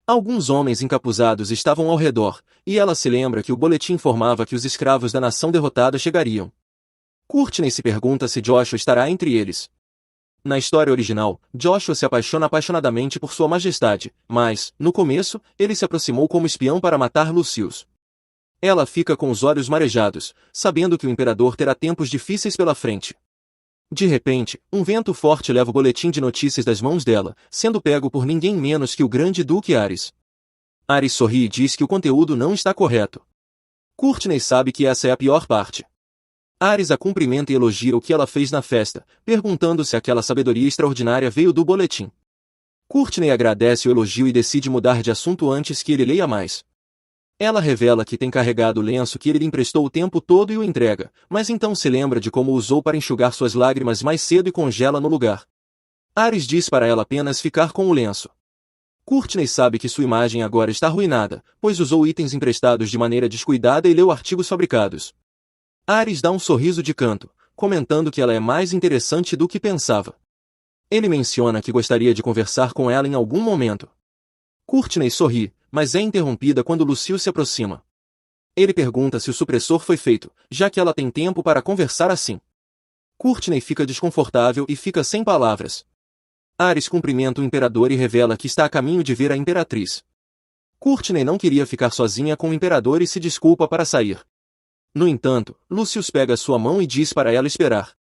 Alguns homens encapuzados estavam ao redor, e ela se lembra que o boletim informava que os escravos da nação derrotada chegariam. Courtney se pergunta se Joshua estará entre eles. Na história original, Joshua se apaixona apaixonadamente por Sua Majestade, mas, no começo, ele se aproximou como espião para matar Lucius. Ela fica com os olhos marejados, sabendo que o imperador terá tempos difíceis pela frente. De repente, um vento forte leva o boletim de notícias das mãos dela, sendo pego por ninguém menos que o grande Duque Ares. Ares sorri e diz que o conteúdo não está correto. Courtney sabe que essa é a pior parte. Ares a cumprimenta e elogia o que ela fez na festa, perguntando se aquela sabedoria extraordinária veio do boletim. Courtney agradece o elogio e decide mudar de assunto antes que ele leia mais. Ela revela que tem carregado o lenço que ele lhe emprestou o tempo todo e o entrega, mas então se lembra de como o usou para enxugar suas lágrimas mais cedo e congela no lugar. Ares diz para ela apenas ficar com o lenço. Courtney sabe que sua imagem agora está arruinada, pois usou itens emprestados de maneira descuidada e leu artigos fabricados. Ares dá um sorriso de canto, comentando que ela é mais interessante do que pensava. Ele menciona que gostaria de conversar com ela em algum momento. Courtney sorri, mas é interrompida quando Lucius se aproxima. Ele pergunta se o supressor foi feito, já que ela tem tempo para conversar assim. Courtney fica desconfortável e fica sem palavras. Ares cumprimenta o imperador e revela que está a caminho de ver a imperatriz. Courtney não queria ficar sozinha com o imperador e se desculpa para sair. No entanto, Lucius pega sua mão e diz para ela esperar.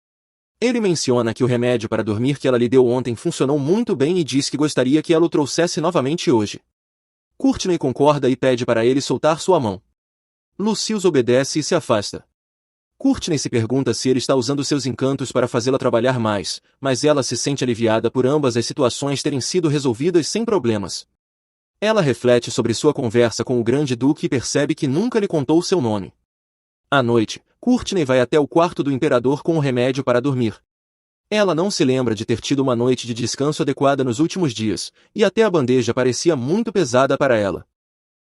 Ele menciona que o remédio para dormir que ela lhe deu ontem funcionou muito bem e diz que gostaria que ela o trouxesse novamente hoje. Courtney concorda e pede para ele soltar sua mão. Lucius obedece e se afasta. Courtney se pergunta se ele está usando seus encantos para fazê-la trabalhar mais, mas ela se sente aliviada por ambas as situações terem sido resolvidas sem problemas. Ela reflete sobre sua conversa com o grande duque e percebe que nunca lhe contou seu nome. À noite, Courtney vai até o quarto do imperador com o remédio para dormir. Ela não se lembra de ter tido uma noite de descanso adequada nos últimos dias, e até a bandeja parecia muito pesada para ela.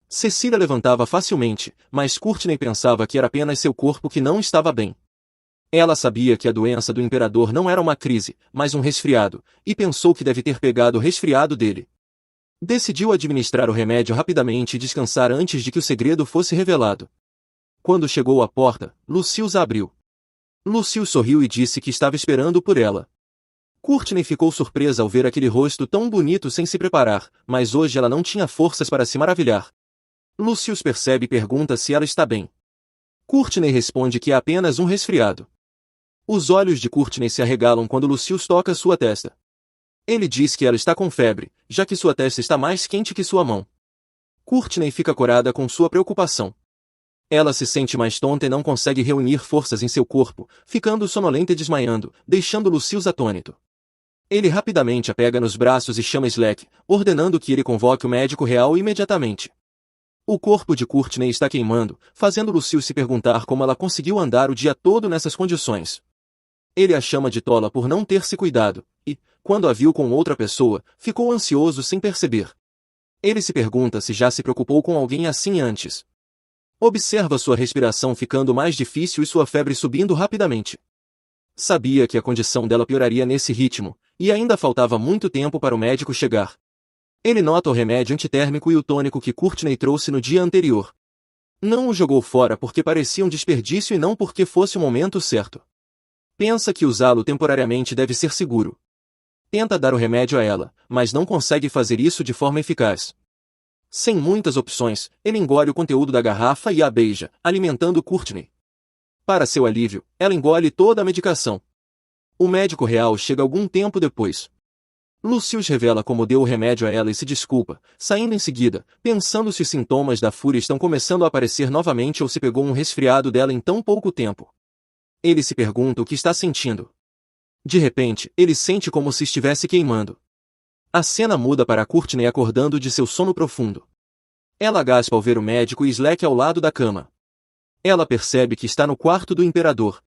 Cecília levantava facilmente, mas Courtney pensava que era apenas seu corpo que não estava bem. Ela sabia que a doença do imperador não era uma crise, mas um resfriado, e pensou que deve ter pegado o resfriado dele. Decidiu administrar o remédio rapidamente e descansar antes de que o segredo fosse revelado. Quando chegou à porta, Lucius a abriu. Lucius sorriu e disse que estava esperando por ela. Courtney ficou surpresa ao ver aquele rosto tão bonito sem se preparar, mas hoje ela não tinha forças para se maravilhar. Lucius percebe e pergunta se ela está bem. Courtney responde que é apenas um resfriado. Os olhos de Courtney se arregalam quando Lucius toca sua testa. Ele diz que ela está com febre, já que sua testa está mais quente que sua mão. Courtney fica corada com sua preocupação. Ela se sente mais tonta e não consegue reunir forças em seu corpo, ficando sonolenta e desmaiando, deixando Lucius atônito. Ele rapidamente a pega nos braços e chama Slack, ordenando que ele convoque o médico real imediatamente. O corpo de Courtney está queimando, fazendo Lucius se perguntar como ela conseguiu andar o dia todo nessas condições. Ele a chama de tola por não ter se cuidado, e, quando a viu com outra pessoa, ficou ansioso sem perceber. Ele se pergunta se já se preocupou com alguém assim antes. Observa sua respiração ficando mais difícil e sua febre subindo rapidamente. Sabia que a condição dela pioraria nesse ritmo, e ainda faltava muito tempo para o médico chegar. Ele nota o remédio antitérmico e o tônico que Courtney trouxe no dia anterior. Não o jogou fora porque parecia um desperdício e não porque fosse o momento certo. Pensa que usá-lo temporariamente deve ser seguro. Tenta dar o remédio a ela, mas não consegue fazer isso de forma eficaz. Sem muitas opções, ele engole o conteúdo da garrafa e a beija, alimentando Courtney. Para seu alívio, ela engole toda a medicação. O médico real chega algum tempo depois. Lucius revela como deu o remédio a ela e se desculpa, saindo em seguida, pensando se os sintomas da fúria estão começando a aparecer novamente ou se pegou um resfriado dela em tão pouco tempo. Ele se pergunta o que está sentindo. De repente, ele sente como se estivesse queimando. A cena muda para Courtney acordando de seu sono profundo. Ela gaspa ao ver o médico e Slack ao lado da cama. Ela percebe que está no quarto do imperador.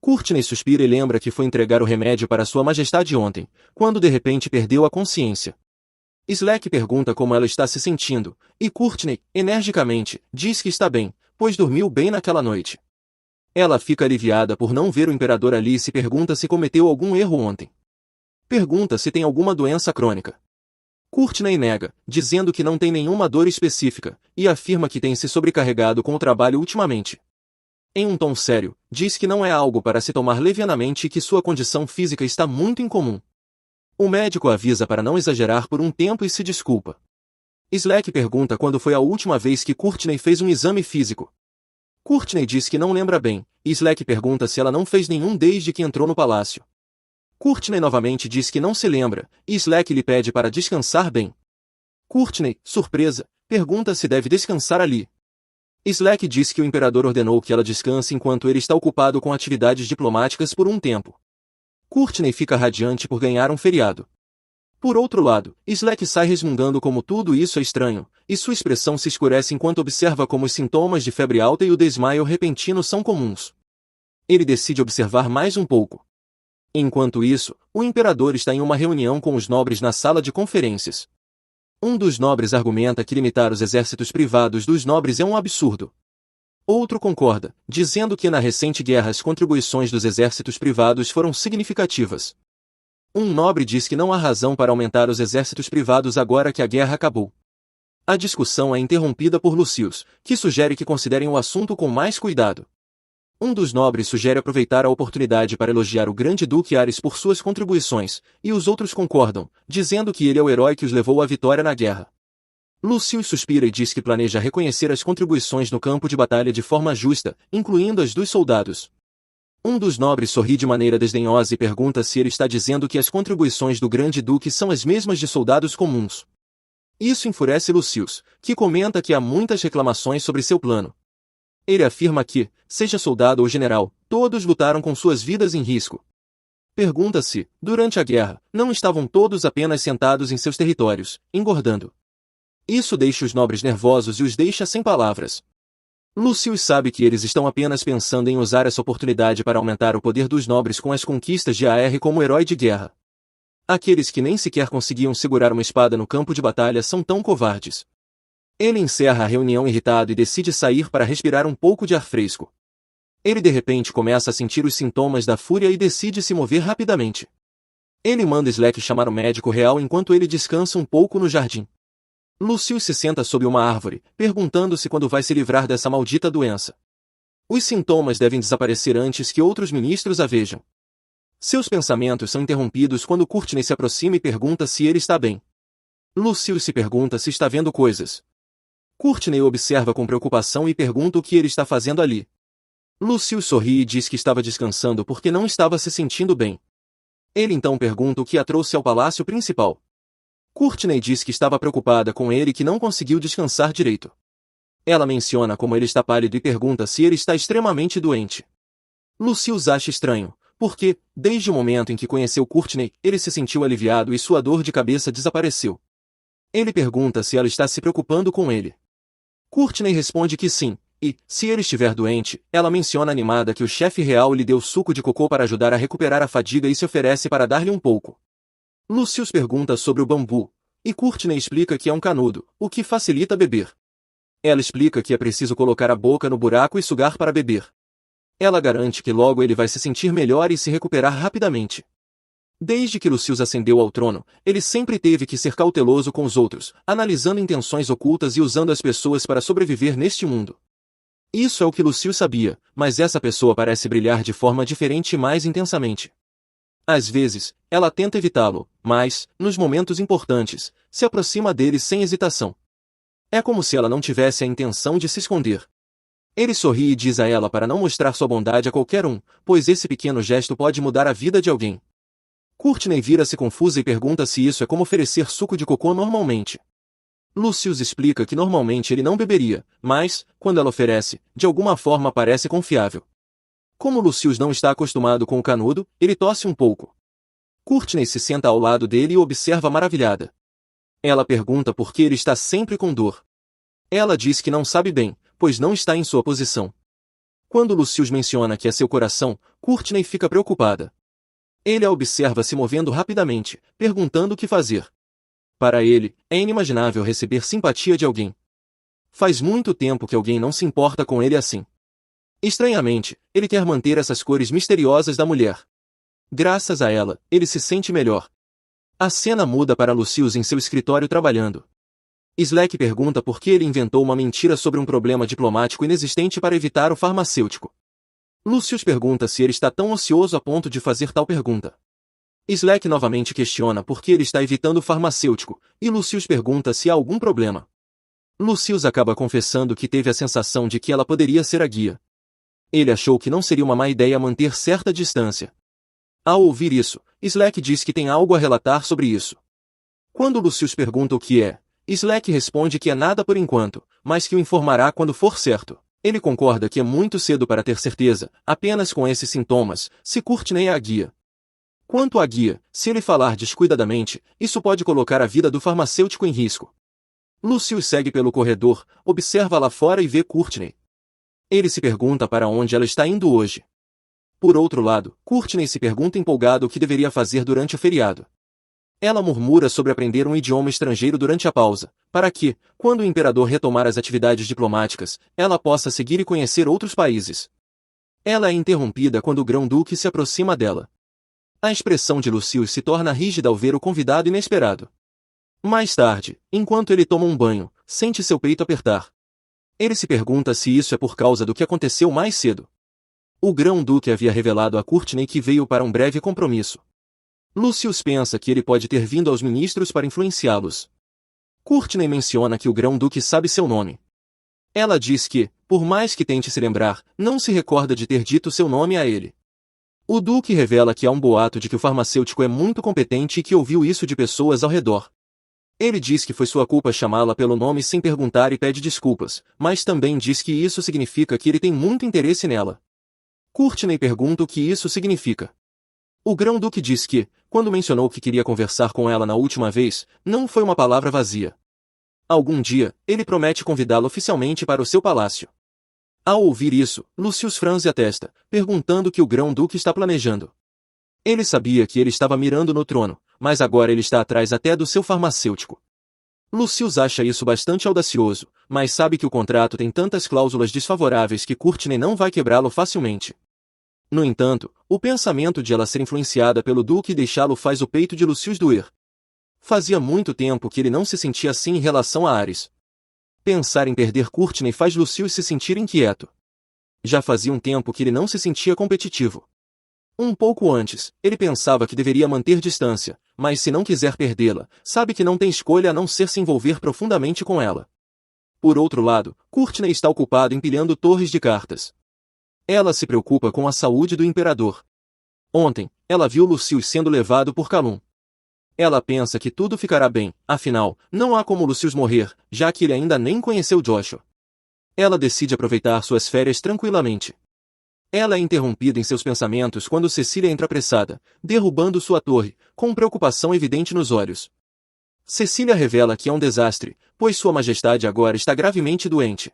Courtney suspira e lembra que foi entregar o remédio para Sua Majestade ontem, quando de repente perdeu a consciência. Slack pergunta como ela está se sentindo, e Courtney, energicamente, diz que está bem, pois dormiu bem naquela noite. Ela fica aliviada por não ver o imperador ali e se pergunta se cometeu algum erro ontem. Pergunta se tem alguma doença crônica. Courtney nega, dizendo que não tem nenhuma dor específica, e afirma que tem se sobrecarregado com o trabalho ultimamente. Em um tom sério, diz que não é algo para se tomar levianamente e que sua condição física está muito incomum. O médico avisa para não exagerar por um tempo e se desculpa. Slack pergunta quando foi a última vez que Courtney fez um exame físico. Courtney diz que não lembra bem, e Slack pergunta se ela não fez nenhum desde que entrou no palácio. Courtney novamente diz que não se lembra, e Slack lhe pede para descansar bem. Courtney, surpresa, pergunta se deve descansar ali. Slack diz que o imperador ordenou que ela descanse enquanto ele está ocupado com atividades diplomáticas por um tempo. Courtney fica radiante por ganhar um feriado. Por outro lado, Slack sai resmungando como tudo isso é estranho, e sua expressão se escurece enquanto observa como os sintomas de febre alta e o desmaio repentino são comuns. Ele decide observar mais um pouco. Enquanto isso, o imperador está em uma reunião com os nobres na sala de conferências. Um dos nobres argumenta que limitar os exércitos privados dos nobres é um absurdo. Outro concorda, dizendo que na recente guerra as contribuições dos exércitos privados foram significativas. Um nobre diz que não há razão para aumentar os exércitos privados agora que a guerra acabou. A discussão é interrompida por Lucius, que sugere que considerem o assunto com mais cuidado. Um dos nobres sugere aproveitar a oportunidade para elogiar o grande duque Ares por suas contribuições, e os outros concordam, dizendo que ele é o herói que os levou à vitória na guerra. Lucius suspira e diz que planeja reconhecer as contribuições no campo de batalha de forma justa, incluindo as dos soldados. Um dos nobres sorri de maneira desdenhosa e pergunta se ele está dizendo que as contribuições do grande duque são as mesmas de soldados comuns. Isso enfurece Lucius, que comenta que há muitas reclamações sobre seu plano. Ele afirma que, seja soldado ou general, todos lutaram com suas vidas em risco. Pergunta se, durante a guerra, não estavam todos apenas sentados em seus territórios, engordando. Isso deixa os nobres nervosos e os deixa sem palavras. Lucius sabe que eles estão apenas pensando em usar essa oportunidade para aumentar o poder dos nobres com as conquistas de Ar como herói de guerra. Aqueles que nem sequer conseguiam segurar uma espada no campo de batalha são tão covardes. Ele encerra a reunião irritado e decide sair para respirar um pouco de ar fresco. Ele de repente começa a sentir os sintomas da fúria e decide se mover rapidamente. Ele manda Slack chamar o médico real enquanto ele descansa um pouco no jardim. Lucius se senta sob uma árvore, perguntando-se quando vai se livrar dessa maldita doença. Os sintomas devem desaparecer antes que outros ministros a vejam. Seus pensamentos são interrompidos quando Courtney se aproxima e pergunta se ele está bem. Lucius se pergunta se está vendo coisas. Courtney o observa com preocupação e pergunta o que ele está fazendo ali. Lucius sorri e diz que estava descansando porque não estava se sentindo bem. Ele então pergunta o que a trouxe ao palácio principal. Courtney diz que estava preocupada com ele e que não conseguiu descansar direito. Ela menciona como ele está pálido e pergunta se ele está extremamente doente. Lucius acha estranho, porque, desde o momento em que conheceu Courtney, ele se sentiu aliviado e sua dor de cabeça desapareceu. Ele pergunta se ela está se preocupando com ele. Courtney responde que sim, e, se ele estiver doente, ela menciona animada que o chefe real lhe deu suco de cocô para ajudar a recuperar a fadiga e se oferece para dar-lhe um pouco. Lucius pergunta sobre o bambu, e Courtney explica que é um canudo, o que facilita beber. Ela explica que é preciso colocar a boca no buraco e sugar para beber. Ela garante que logo ele vai se sentir melhor e se recuperar rapidamente. Desde que Lucius ascendeu ao trono, ele sempre teve que ser cauteloso com os outros, analisando intenções ocultas e usando as pessoas para sobreviver neste mundo. Isso é o que Lucius sabia, mas essa pessoa parece brilhar de forma diferente e mais intensamente. Às vezes, ela tenta evitá-lo, mas, nos momentos importantes, se aproxima dele sem hesitação. É como se ela não tivesse a intenção de se esconder. Ele sorri e diz a ela para não mostrar sua bondade a qualquer um, pois esse pequeno gesto pode mudar a vida de alguém. Courtney vira-se confusa e pergunta se isso é como oferecer suco de cocô normalmente. Lucius explica que normalmente ele não beberia, mas, quando ela oferece, de alguma forma parece confiável. Como Lucius não está acostumado com o canudo, ele tosse um pouco. Courtney se senta ao lado dele e o observa maravilhada. Ela pergunta por que ele está sempre com dor. Ela diz que não sabe bem, pois não está em sua posição. Quando Lucius menciona que é seu coração, Courtney fica preocupada. Ele a observa se movendo rapidamente, perguntando o que fazer. Para ele, é inimaginável receber simpatia de alguém. Faz muito tempo que alguém não se importa com ele assim. Estranhamente, ele quer manter essas cores misteriosas da mulher. Graças a ela, ele se sente melhor. A cena muda para Lucius em seu escritório trabalhando. Slack pergunta por que ele inventou uma mentira sobre um problema diplomático inexistente para evitar o farmacêutico. Lucius pergunta se ele está tão ocioso a ponto de fazer tal pergunta. Slack novamente questiona por que ele está evitando o farmacêutico, e Lucius pergunta se há algum problema. Lucius acaba confessando que teve a sensação de que ela poderia ser a guia. Ele achou que não seria uma má ideia manter certa distância. Ao ouvir isso, Slack diz que tem algo a relatar sobre isso. Quando Lucius pergunta o que é, Slack responde que é nada por enquanto, mas que o informará quando for certo. Ele concorda que é muito cedo para ter certeza, apenas com esses sintomas, se Courtney a guia. Quanto à guia, se ele falar descuidadamente, isso pode colocar a vida do farmacêutico em risco. Lucius segue pelo corredor, observa lá fora e vê Courtney. Ele se pergunta para onde ela está indo hoje. Por outro lado, Courtney se pergunta empolgado o que deveria fazer durante o feriado. Ela murmura sobre aprender um idioma estrangeiro durante a pausa, para que, quando o imperador retomar as atividades diplomáticas, ela possa seguir e conhecer outros países. Ela é interrompida quando o grão-duque se aproxima dela. A expressão de Lucius se torna rígida ao ver o convidado inesperado. Mais tarde, enquanto ele toma um banho, sente seu peito apertar. Ele se pergunta se isso é por causa do que aconteceu mais cedo. O grão-duque havia revelado a Courtney que veio para um breve compromisso. Lucius pensa que ele pode ter vindo aos ministros para influenciá-los. Courtney menciona que o grão-duque sabe seu nome. Ela diz que, por mais que tente se lembrar, não se recorda de ter dito seu nome a ele. O duque revela que há um boato de que o farmacêutico é muito competente e que ouviu isso de pessoas ao redor. Ele diz que foi sua culpa chamá-la pelo nome sem perguntar e pede desculpas, mas também diz que isso significa que ele tem muito interesse nela. Courtney pergunta o que isso significa. O grão-duque diz que, quando mencionou que queria conversar com ela na última vez, não foi uma palavra vazia. Algum dia, ele promete convidá-la oficialmente para o seu palácio. Ao ouvir isso, Lucius franze a testa, perguntando o que o grão-duque está planejando. Ele sabia que ele estava mirando no trono, mas agora ele está atrás até do seu farmacêutico. Lucius acha isso bastante audacioso, mas sabe que o contrato tem tantas cláusulas desfavoráveis que Courtney não vai quebrá-lo facilmente. No entanto, o pensamento de ela ser influenciada pelo duque e deixá-lo faz o peito de Lucius doer. Fazia muito tempo que ele não se sentia assim em relação a Ares. Pensar em perder Courtney faz Lucius se sentir inquieto. Já fazia um tempo que ele não se sentia competitivo. Um pouco antes, ele pensava que deveria manter distância, mas se não quiser perdê-la, sabe que não tem escolha a não ser se envolver profundamente com ela. Por outro lado, Courtney está ocupado empilhando torres de cartas. Ela se preocupa com a saúde do imperador. Ontem, ela viu Lucius sendo levado por Calum. Ela pensa que tudo ficará bem, afinal, não há como Lucius morrer, já que ele ainda nem conheceu Joshua. Ela decide aproveitar suas férias tranquilamente. Ela é interrompida em seus pensamentos quando Cecília entra apressada, derrubando sua torre, com preocupação evidente nos olhos. Cecília revela que é um desastre, pois Sua Majestade agora está gravemente doente.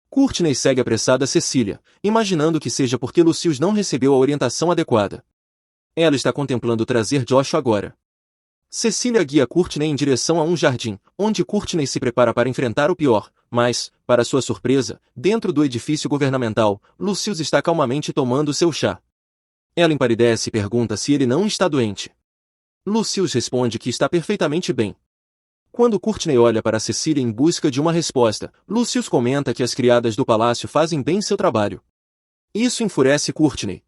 Courtney segue apressada Cecília, imaginando que seja porque Lucius não recebeu a orientação adequada. Ela está contemplando trazer Joshua agora. Cecília guia Courtney em direção a um jardim, onde Courtney se prepara para enfrentar o pior, mas, para sua surpresa, dentro do edifício governamental, Lucius está calmamente tomando seu chá. Ela empalidece e pergunta se ele não está doente. Lucius responde que está perfeitamente bem. Quando Courtney olha para Cecília em busca de uma resposta, Lucius comenta que as criadas do palácio fazem bem seu trabalho. Isso enfurece Courtney.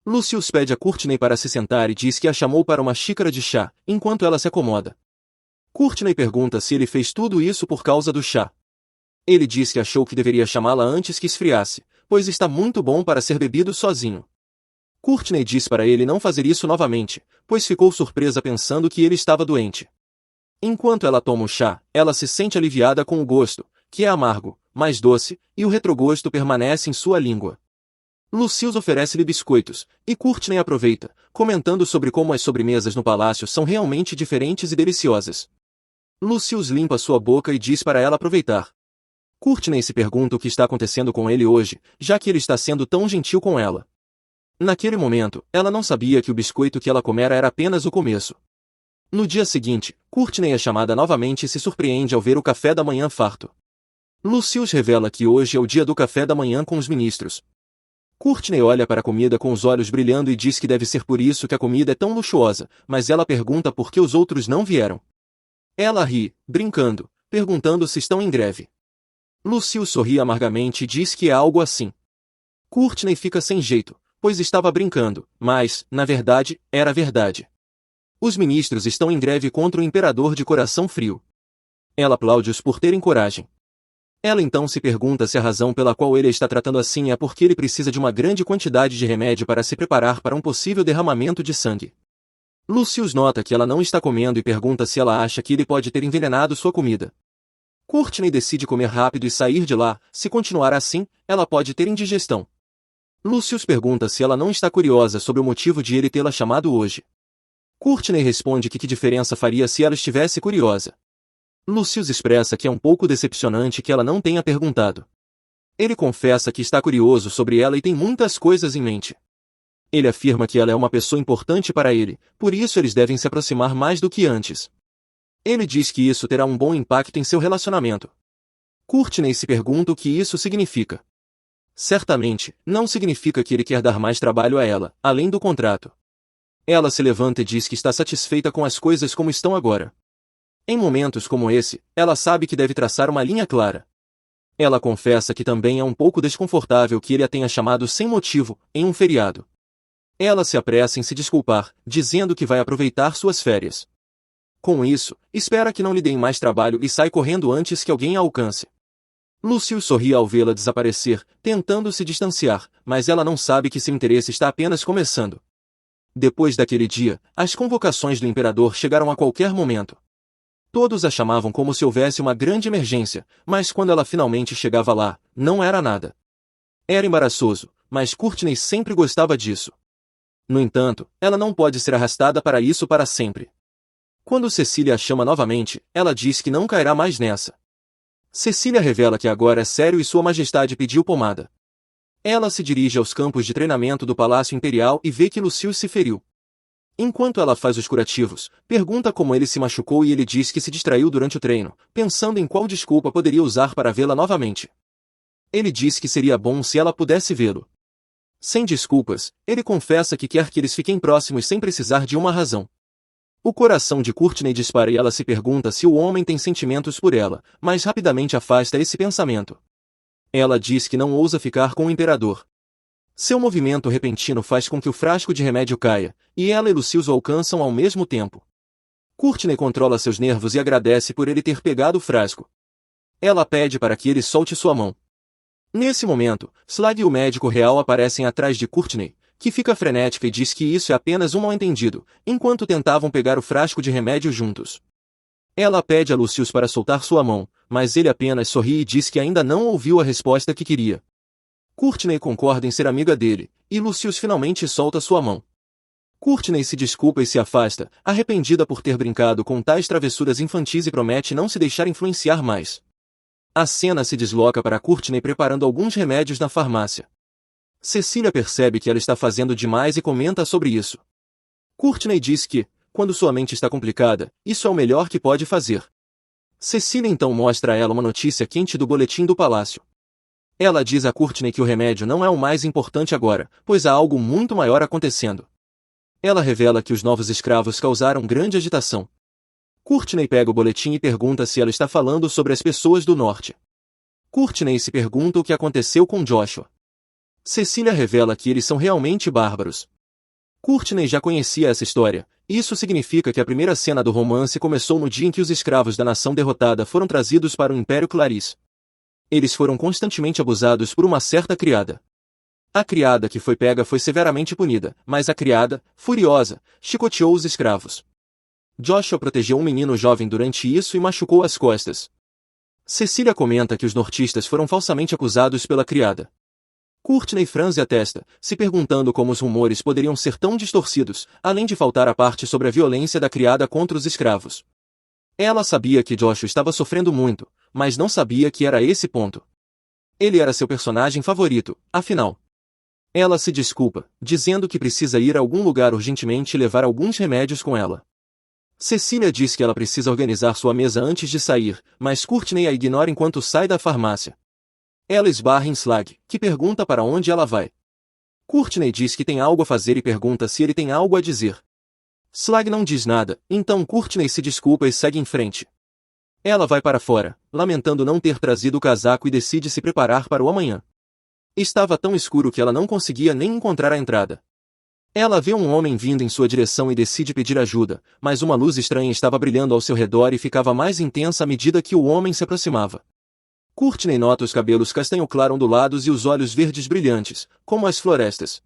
Lucius pede a Courtney para se sentar e diz que a chamou para uma xícara de chá, enquanto ela se acomoda. Courtney pergunta se ele fez tudo isso por causa do chá. Ele diz que achou que deveria chamá-la antes que esfriasse, pois está muito bom para ser bebido sozinho. Courtney diz para ele não fazer isso novamente, pois ficou surpresa pensando que ele estava doente. Enquanto ela toma o chá, ela se sente aliviada com o gosto, que é amargo, mais doce, e o retrogosto permanece em sua língua. Lucius oferece-lhe biscoitos, e Courtney aproveita, comentando sobre como as sobremesas no palácio são realmente diferentes e deliciosas. Lucius limpa sua boca e diz para ela aproveitar. Courtney se pergunta o que está acontecendo com ele hoje, já que ele está sendo tão gentil com ela. Naquele momento, ela não sabia que o biscoito que ela comera era apenas o começo. No dia seguinte, Courtney é chamada novamente e se surpreende ao ver o café da manhã farto. Lucius revela que hoje é o dia do café da manhã com os ministros. Courtney olha para a comida com os olhos brilhando e diz que deve ser por isso que a comida é tão luxuosa, mas ela pergunta por que os outros não vieram. Ela ri, brincando, perguntando se estão em greve. Lucius sorri amargamente e diz que é algo assim. Courtney fica sem jeito, pois estava brincando, mas, na verdade, era verdade. Os ministros estão em greve contra o imperador de coração frio. Ela aplaude-os por terem coragem. Ela então se pergunta se a razão pela qual ele a está tratando assim é porque ele precisa de uma grande quantidade de remédio para se preparar para um possível derramamento de sangue. Lucius nota que ela não está comendo e pergunta se ela acha que ele pode ter envenenado sua comida. Courtney decide comer rápido e sair de lá. Se continuar assim, ela pode ter indigestão. Lucius pergunta se ela não está curiosa sobre o motivo de ele tê-la chamado hoje. Courtney responde que diferença faria se ela estivesse curiosa. Lucius expressa que é um pouco decepcionante que ela não tenha perguntado. Ele confessa que está curioso sobre ela e tem muitas coisas em mente. Ele afirma que ela é uma pessoa importante para ele, por isso eles devem se aproximar mais do que antes. Ele diz que isso terá um bom impacto em seu relacionamento. Courtney se pergunta o que isso significa. Certamente, não significa que ele quer dar mais trabalho a ela, além do contrato. Ela se levanta e diz que está satisfeita com as coisas como estão agora. Em momentos como esse, ela sabe que deve traçar uma linha clara. Ela confessa que também é um pouco desconfortável que ele a tenha chamado sem motivo, em um feriado. Ela se apressa em se desculpar, dizendo que vai aproveitar suas férias. Com isso, espera que não lhe deem mais trabalho e sai correndo antes que alguém a alcance. Lucius sorri ao vê-la desaparecer, tentando se distanciar, mas ela não sabe que seu interesse está apenas começando. Depois daquele dia, as convocações do imperador chegaram a qualquer momento. Todos a chamavam como se houvesse uma grande emergência, mas quando ela finalmente chegava lá, não era nada. Era embaraçoso, mas Courtney sempre gostava disso. No entanto, ela não pode ser arrastada para isso para sempre. Quando Cecília a chama novamente, ela diz que não cairá mais nessa. Cecília revela que agora é sério e Sua Majestade pediu pomada. Ela se dirige aos campos de treinamento do Palácio Imperial e vê que Lucius se feriu. Enquanto ela faz os curativos, pergunta como ele se machucou e ele diz que se distraiu durante o treino, pensando em qual desculpa poderia usar para vê-la novamente. Ele diz que seria bom se ela pudesse vê-lo. Sem desculpas, ele confessa que quer que eles fiquem próximos sem precisar de uma razão. O coração de Courtney dispara e ela se pergunta se o homem tem sentimentos por ela, mas rapidamente afasta esse pensamento. Ela diz que não ousa ficar com o imperador. Seu movimento repentino faz com que o frasco de remédio caia, e ela e Lucius o alcançam ao mesmo tempo. Courtney controla seus nervos e agradece por ele ter pegado o frasco. Ela pede para que ele solte sua mão. Nesse momento, Slag e o médico real aparecem atrás de Courtney, que fica frenética e diz que isso é apenas um mal-entendido, enquanto tentavam pegar o frasco de remédio juntos. Ela pede a Lucius para soltar sua mão, mas ele apenas sorri e diz que ainda não ouviu a resposta que queria. Courtney concorda em ser amiga dele, e Lucius finalmente solta sua mão. Courtney se desculpa e se afasta, arrependida por ter brincado com tais travessuras infantis e promete não se deixar influenciar mais. A cena se desloca para Courtney preparando alguns remédios na farmácia. Cecília percebe que ela está fazendo demais e comenta sobre isso. Courtney diz que, quando sua mente está complicada, isso é o melhor que pode fazer. Cecília então mostra a ela uma notícia quente do boletim do palácio. Ela diz a Courtney que o remédio não é o mais importante agora, pois há algo muito maior acontecendo. Ela revela que os novos escravos causaram grande agitação. Courtney pega o boletim e pergunta se ela está falando sobre as pessoas do norte. Courtney se pergunta o que aconteceu com Joshua. Cecília revela que eles são realmente bárbaros. Courtney já conhecia essa história. Isso significa que a primeira cena do romance começou no dia em que os escravos da nação derrotada foram trazidos para o Império Clarice. Eles foram constantemente abusados por uma certa criada. A criada que foi pega foi severamente punida, mas a criada, furiosa, chicoteou os escravos. Joshua protegeu um menino jovem durante isso e machucou as costas. Cecília comenta que os nortistas foram falsamente acusados pela criada. Courtney franze a testa, se perguntando como os rumores poderiam ser tão distorcidos, além de faltar a parte sobre a violência da criada contra os escravos. Ela sabia que Joshua estava sofrendo muito, mas não sabia que era esse ponto. Ele era seu personagem favorito, afinal. Ela se desculpa, dizendo que precisa ir a algum lugar urgentemente e levar alguns remédios com ela. Cecília diz que ela precisa organizar sua mesa antes de sair, mas Courtney a ignora enquanto sai da farmácia. Ela esbarra em Slag, que pergunta para onde ela vai. Courtney diz que tem algo a fazer e pergunta se ele tem algo a dizer. Slag não diz nada, então Courtney se desculpa e segue em frente. Ela vai para fora, lamentando não ter trazido o casaco e decide se preparar para o amanhã. Estava tão escuro que ela não conseguia nem encontrar a entrada. Ela vê um homem vindo em sua direção e decide pedir ajuda, mas uma luz estranha estava brilhando ao seu redor e ficava mais intensa à medida que o homem se aproximava. Courtney nota os cabelos castanho-claro ondulados e os olhos verdes brilhantes, como as florestas.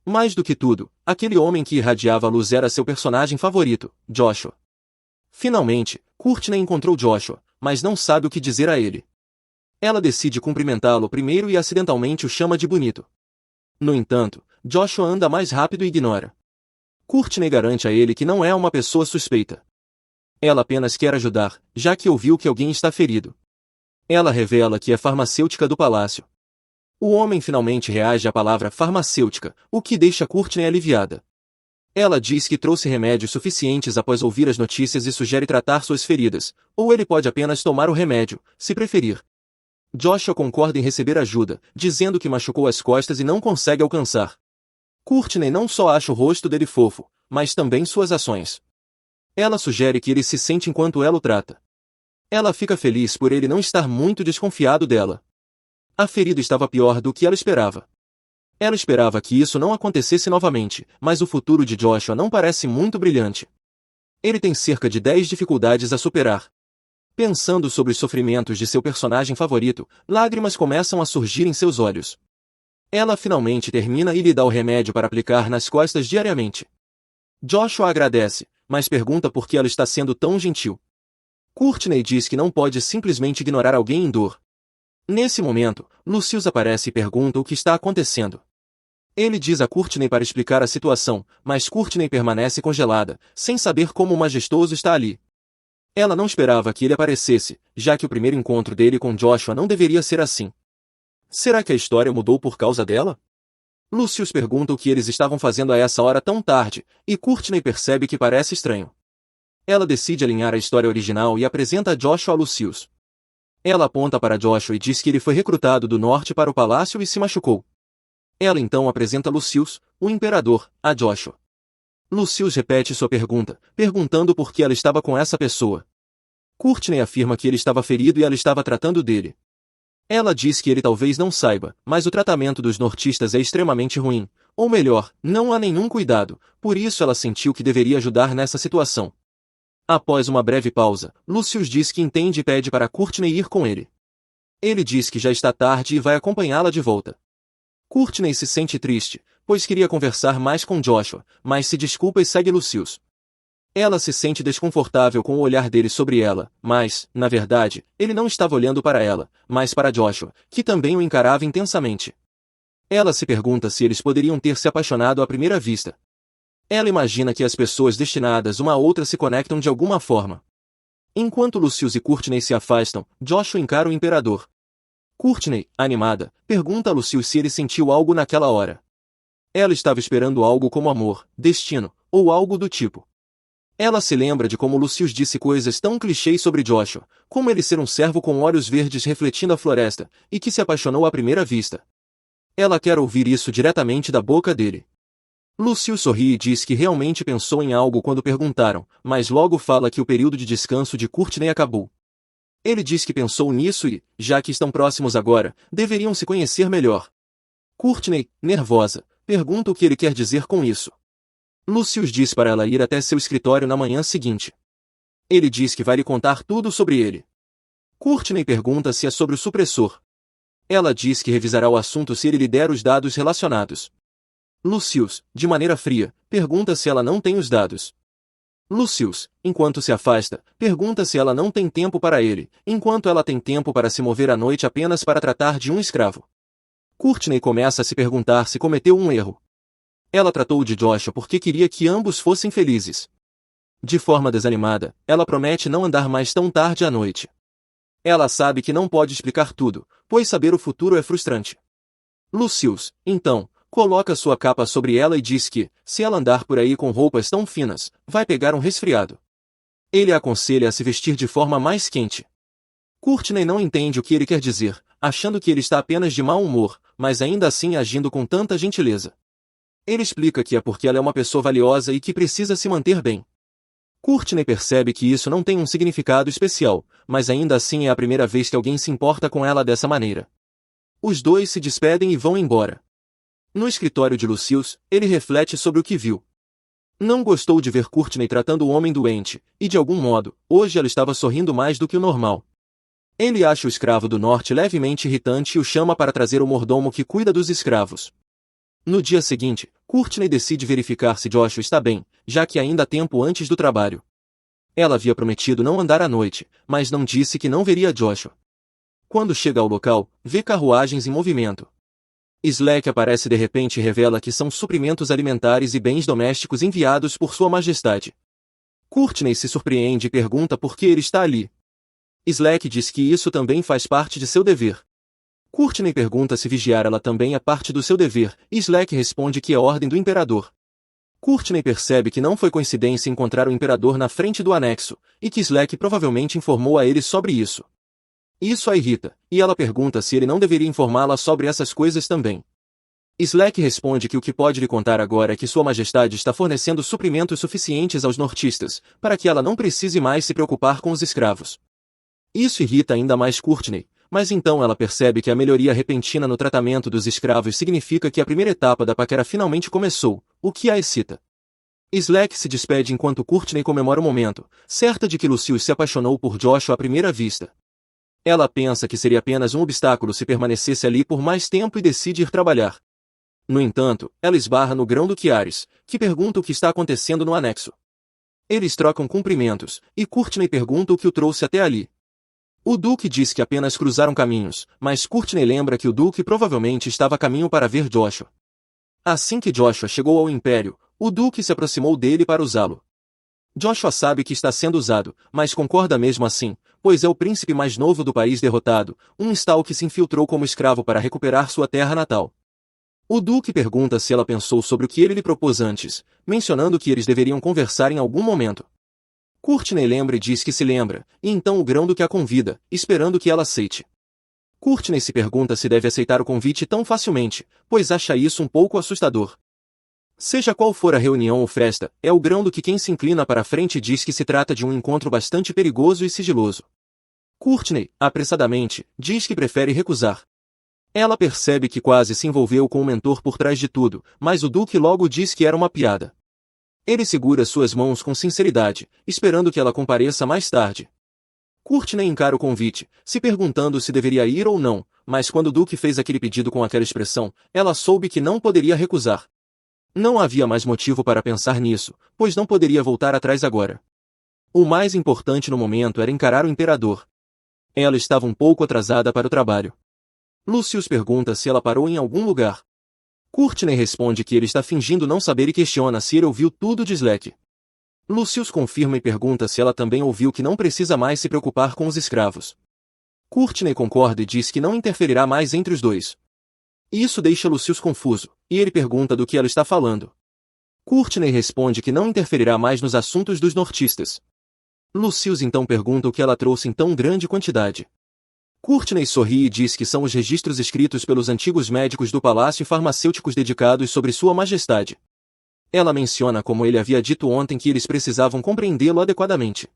Mais do que tudo, aquele homem que irradiava a luz era seu personagem favorito, Joshua. Finalmente, Courtney encontrou Joshua, mas não sabe o que dizer a ele. Ela decide cumprimentá-lo primeiro e acidentalmente o chama de bonito. No entanto, Joshua anda mais rápido e ignora. Courtney garante a ele que não é uma pessoa suspeita. Ela apenas quer ajudar, já que ouviu que alguém está ferido. Ela revela que é farmacêutica do palácio. O homem finalmente reage à palavra farmacêutica, o que deixa Courtney aliviada. Ela diz que trouxe remédios suficientes após ouvir as notícias e sugere tratar suas feridas, ou ele pode apenas tomar o remédio, se preferir. Joshua concorda em receber ajuda, dizendo que machucou as costas e não consegue alcançar. Courtney não só acha o rosto dele fofo, mas também suas ações. Ela sugere que ele se sente enquanto ela o trata. Ela fica feliz por ele não estar muito desconfiado dela. A ferida estava pior do que ela esperava. Ela esperava que isso não acontecesse novamente, mas o futuro de Joshua não parece muito brilhante. Ele tem cerca de 10 dificuldades a superar. Pensando sobre os sofrimentos de seu personagem favorito, lágrimas começam a surgir em seus olhos. Ela finalmente termina e lhe dá o remédio para aplicar nas costas diariamente. Joshua agradece, mas pergunta por que ela está sendo tão gentil. Courtney diz que não pode simplesmente ignorar alguém em dor. Nesse momento, Lucius aparece e pergunta o que está acontecendo. Ele diz a Courtney para explicar a situação, mas Courtney permanece congelada, sem saber como o majestoso está ali. Ela não esperava que ele aparecesse, já que o primeiro encontro dele com Joshua não deveria ser assim. Será que a história mudou por causa dela? Lucius pergunta o que eles estavam fazendo a essa hora tão tarde, e Courtney percebe que parece estranho. Ela decide alinhar a história original e apresenta Joshua a Lucius. Ela aponta para Joshua e diz que ele foi recrutado do norte para o palácio e se machucou. Ela então apresenta Lucius, o imperador, a Joshua. Lucius repete sua pergunta, perguntando por que ela estava com essa pessoa. Courtney afirma que ele estava ferido e ela estava tratando dele. Ela diz que ele talvez não saiba, mas o tratamento dos nortistas é extremamente ruim, ou melhor, não há nenhum cuidado, por isso ela sentiu que deveria ajudar nessa situação. Após uma breve pausa, Lucius diz que entende e pede para Courtney ir com ele. Ele diz que já está tarde e vai acompanhá-la de volta. Courtney se sente triste, pois queria conversar mais com Joshua, mas se desculpa e segue Lucius. Ela se sente desconfortável com o olhar dele sobre ela, mas, na verdade, ele não estava olhando para ela, mas para Joshua, que também o encarava intensamente. Ela se pergunta se eles poderiam ter se apaixonado à primeira vista. Ela imagina que as pessoas destinadas uma a outra se conectam de alguma forma. Enquanto Lucius e Courtney se afastam, Joshua encara o imperador. Courtney, animada, pergunta a Lucius se ele sentiu algo naquela hora. Ela estava esperando algo como amor, destino, ou algo do tipo. Ela se lembra de como Lucius disse coisas tão clichês sobre Joshua, como ele ser um cervo com olhos verdes refletindo a floresta, e que se apaixonou à primeira vista. Ela quer ouvir isso diretamente da boca dele. Lucius sorri e diz que realmente pensou em algo quando perguntaram, mas logo fala que o período de descanso de Courtney acabou. Ele diz que pensou nisso e, já que estão próximos agora, deveriam se conhecer melhor. Courtney, nervosa, pergunta o que ele quer dizer com isso. Lucius diz para ela ir até seu escritório na manhã seguinte. Ele diz que vai lhe contar tudo sobre ele. Courtney pergunta se é sobre o supressor. Ela diz que revisará o assunto se ele lhe der os dados relacionados. Lucius, de maneira fria, pergunta se ela não tem os dados. Lucius, enquanto se afasta, pergunta se ela não tem tempo para ele, enquanto ela tem tempo para se mover à noite apenas para tratar de um escravo. Courtney começa a se perguntar se cometeu um erro. Ela tratou de Joshua porque queria que ambos fossem felizes. De forma desanimada, ela promete não andar mais tão tarde à noite. Ela sabe que não pode explicar tudo, pois saber o futuro é frustrante. Lucius, então, coloca sua capa sobre ela e diz que, se ela andar por aí com roupas tão finas, vai pegar um resfriado. Ele a aconselha a se vestir de forma mais quente. Courtney não entende o que ele quer dizer, achando que ele está apenas de mau humor, mas ainda assim agindo com tanta gentileza. Ele explica que é porque ela é uma pessoa valiosa e que precisa se manter bem. Courtney percebe que isso não tem um significado especial, mas ainda assim é a primeira vez que alguém se importa com ela dessa maneira. Os dois se despedem e vão embora. No escritório de Lucius, ele reflete sobre o que viu. Não gostou de ver Courtney tratando o homem doente, e de algum modo, hoje ela estava sorrindo mais do que o normal. Ele acha o escravo do norte levemente irritante e o chama para trazer o mordomo que cuida dos escravos. No dia seguinte, Courtney decide verificar se Joshua está bem, já que ainda há tempo antes do trabalho. Ela havia prometido não andar à noite, mas não disse que não veria Joshua. Quando chega ao local, vê carruagens em movimento. Slack aparece de repente e revela que são suprimentos alimentares e bens domésticos enviados por Sua Majestade. Courtney se surpreende e pergunta por que ele está ali. Slack diz que isso também faz parte de seu dever. Courtney pergunta se vigiar ela também é parte do seu dever, e Slack responde que é ordem do imperador. Courtney percebe que não foi coincidência encontrar o imperador na frente do anexo, e que Slack provavelmente informou a ele sobre isso. Isso a irrita, e ela pergunta se ele não deveria informá-la sobre essas coisas também. Slack responde que o que pode lhe contar agora é que Sua Majestade está fornecendo suprimentos suficientes aos nortistas, para que ela não precise mais se preocupar com os escravos. Isso irrita ainda mais Courtney, mas então ela percebe que a melhoria repentina no tratamento dos escravos significa que a primeira etapa da paquera finalmente começou, o que a excita. Slack se despede enquanto Courtney comemora o momento, certa de que Lucius se apaixonou por Joshua à primeira vista. Ela pensa que seria apenas um obstáculo se permanecesse ali por mais tempo e decide ir trabalhar. No entanto, ela esbarra no grão-duque Ares, que pergunta o que está acontecendo no anexo. Eles trocam cumprimentos, e Courtney pergunta o que o trouxe até ali. O duque diz que apenas cruzaram caminhos, mas Courtney lembra que o duque provavelmente estava a caminho para ver Joshua. Assim que Joshua chegou ao Império, o duque se aproximou dele para usá-lo. Joshua sabe que está sendo usado, mas concorda mesmo assim, pois é o príncipe mais novo do país derrotado, um Stal que se infiltrou como escravo para recuperar sua terra natal. O duque pergunta se ela pensou sobre o que ele lhe propôs antes, mencionando que eles deveriam conversar em algum momento. Courtney lembra e diz que se lembra, e então o grão-duque a convida, esperando que ela aceite. Courtney se pergunta se deve aceitar o convite tão facilmente, pois acha isso um pouco assustador. Seja qual for a reunião ou festa, é o grão-duque quem se inclina para a frente e diz que se trata de um encontro bastante perigoso e sigiloso. Courtney, apressadamente, diz que prefere recusar. Ela percebe que quase se envolveu com o mentor por trás de tudo, mas o duque logo diz que era uma piada. Ele segura suas mãos com sinceridade, esperando que ela compareça mais tarde. Courtney encara o convite, se perguntando se deveria ir ou não, mas quando o duque fez aquele pedido com aquela expressão, ela soube que não poderia recusar. Não havia mais motivo para pensar nisso, pois não poderia voltar atrás agora. O mais importante no momento era encarar o imperador. Ela estava um pouco atrasada para o trabalho. Lucius pergunta se ela parou em algum lugar. Courtney responde que ele está fingindo não saber e questiona se ele ouviu tudo de Slack. Lucius confirma e pergunta se ela também ouviu que não precisa mais se preocupar com os escravos. Courtney concorda e diz que não interferirá mais entre os dois. Isso deixa Lucius confuso, e ele pergunta do que ela está falando. Courtney responde que não interferirá mais nos assuntos dos nortistas. Lucius então pergunta o que ela trouxe em tão grande quantidade. Courtney sorri e diz que são os registros escritos pelos antigos médicos do palácio e farmacêuticos dedicados sobre Sua Majestade. Ela menciona como ele havia dito ontem que eles precisavam compreendê-lo adequadamente.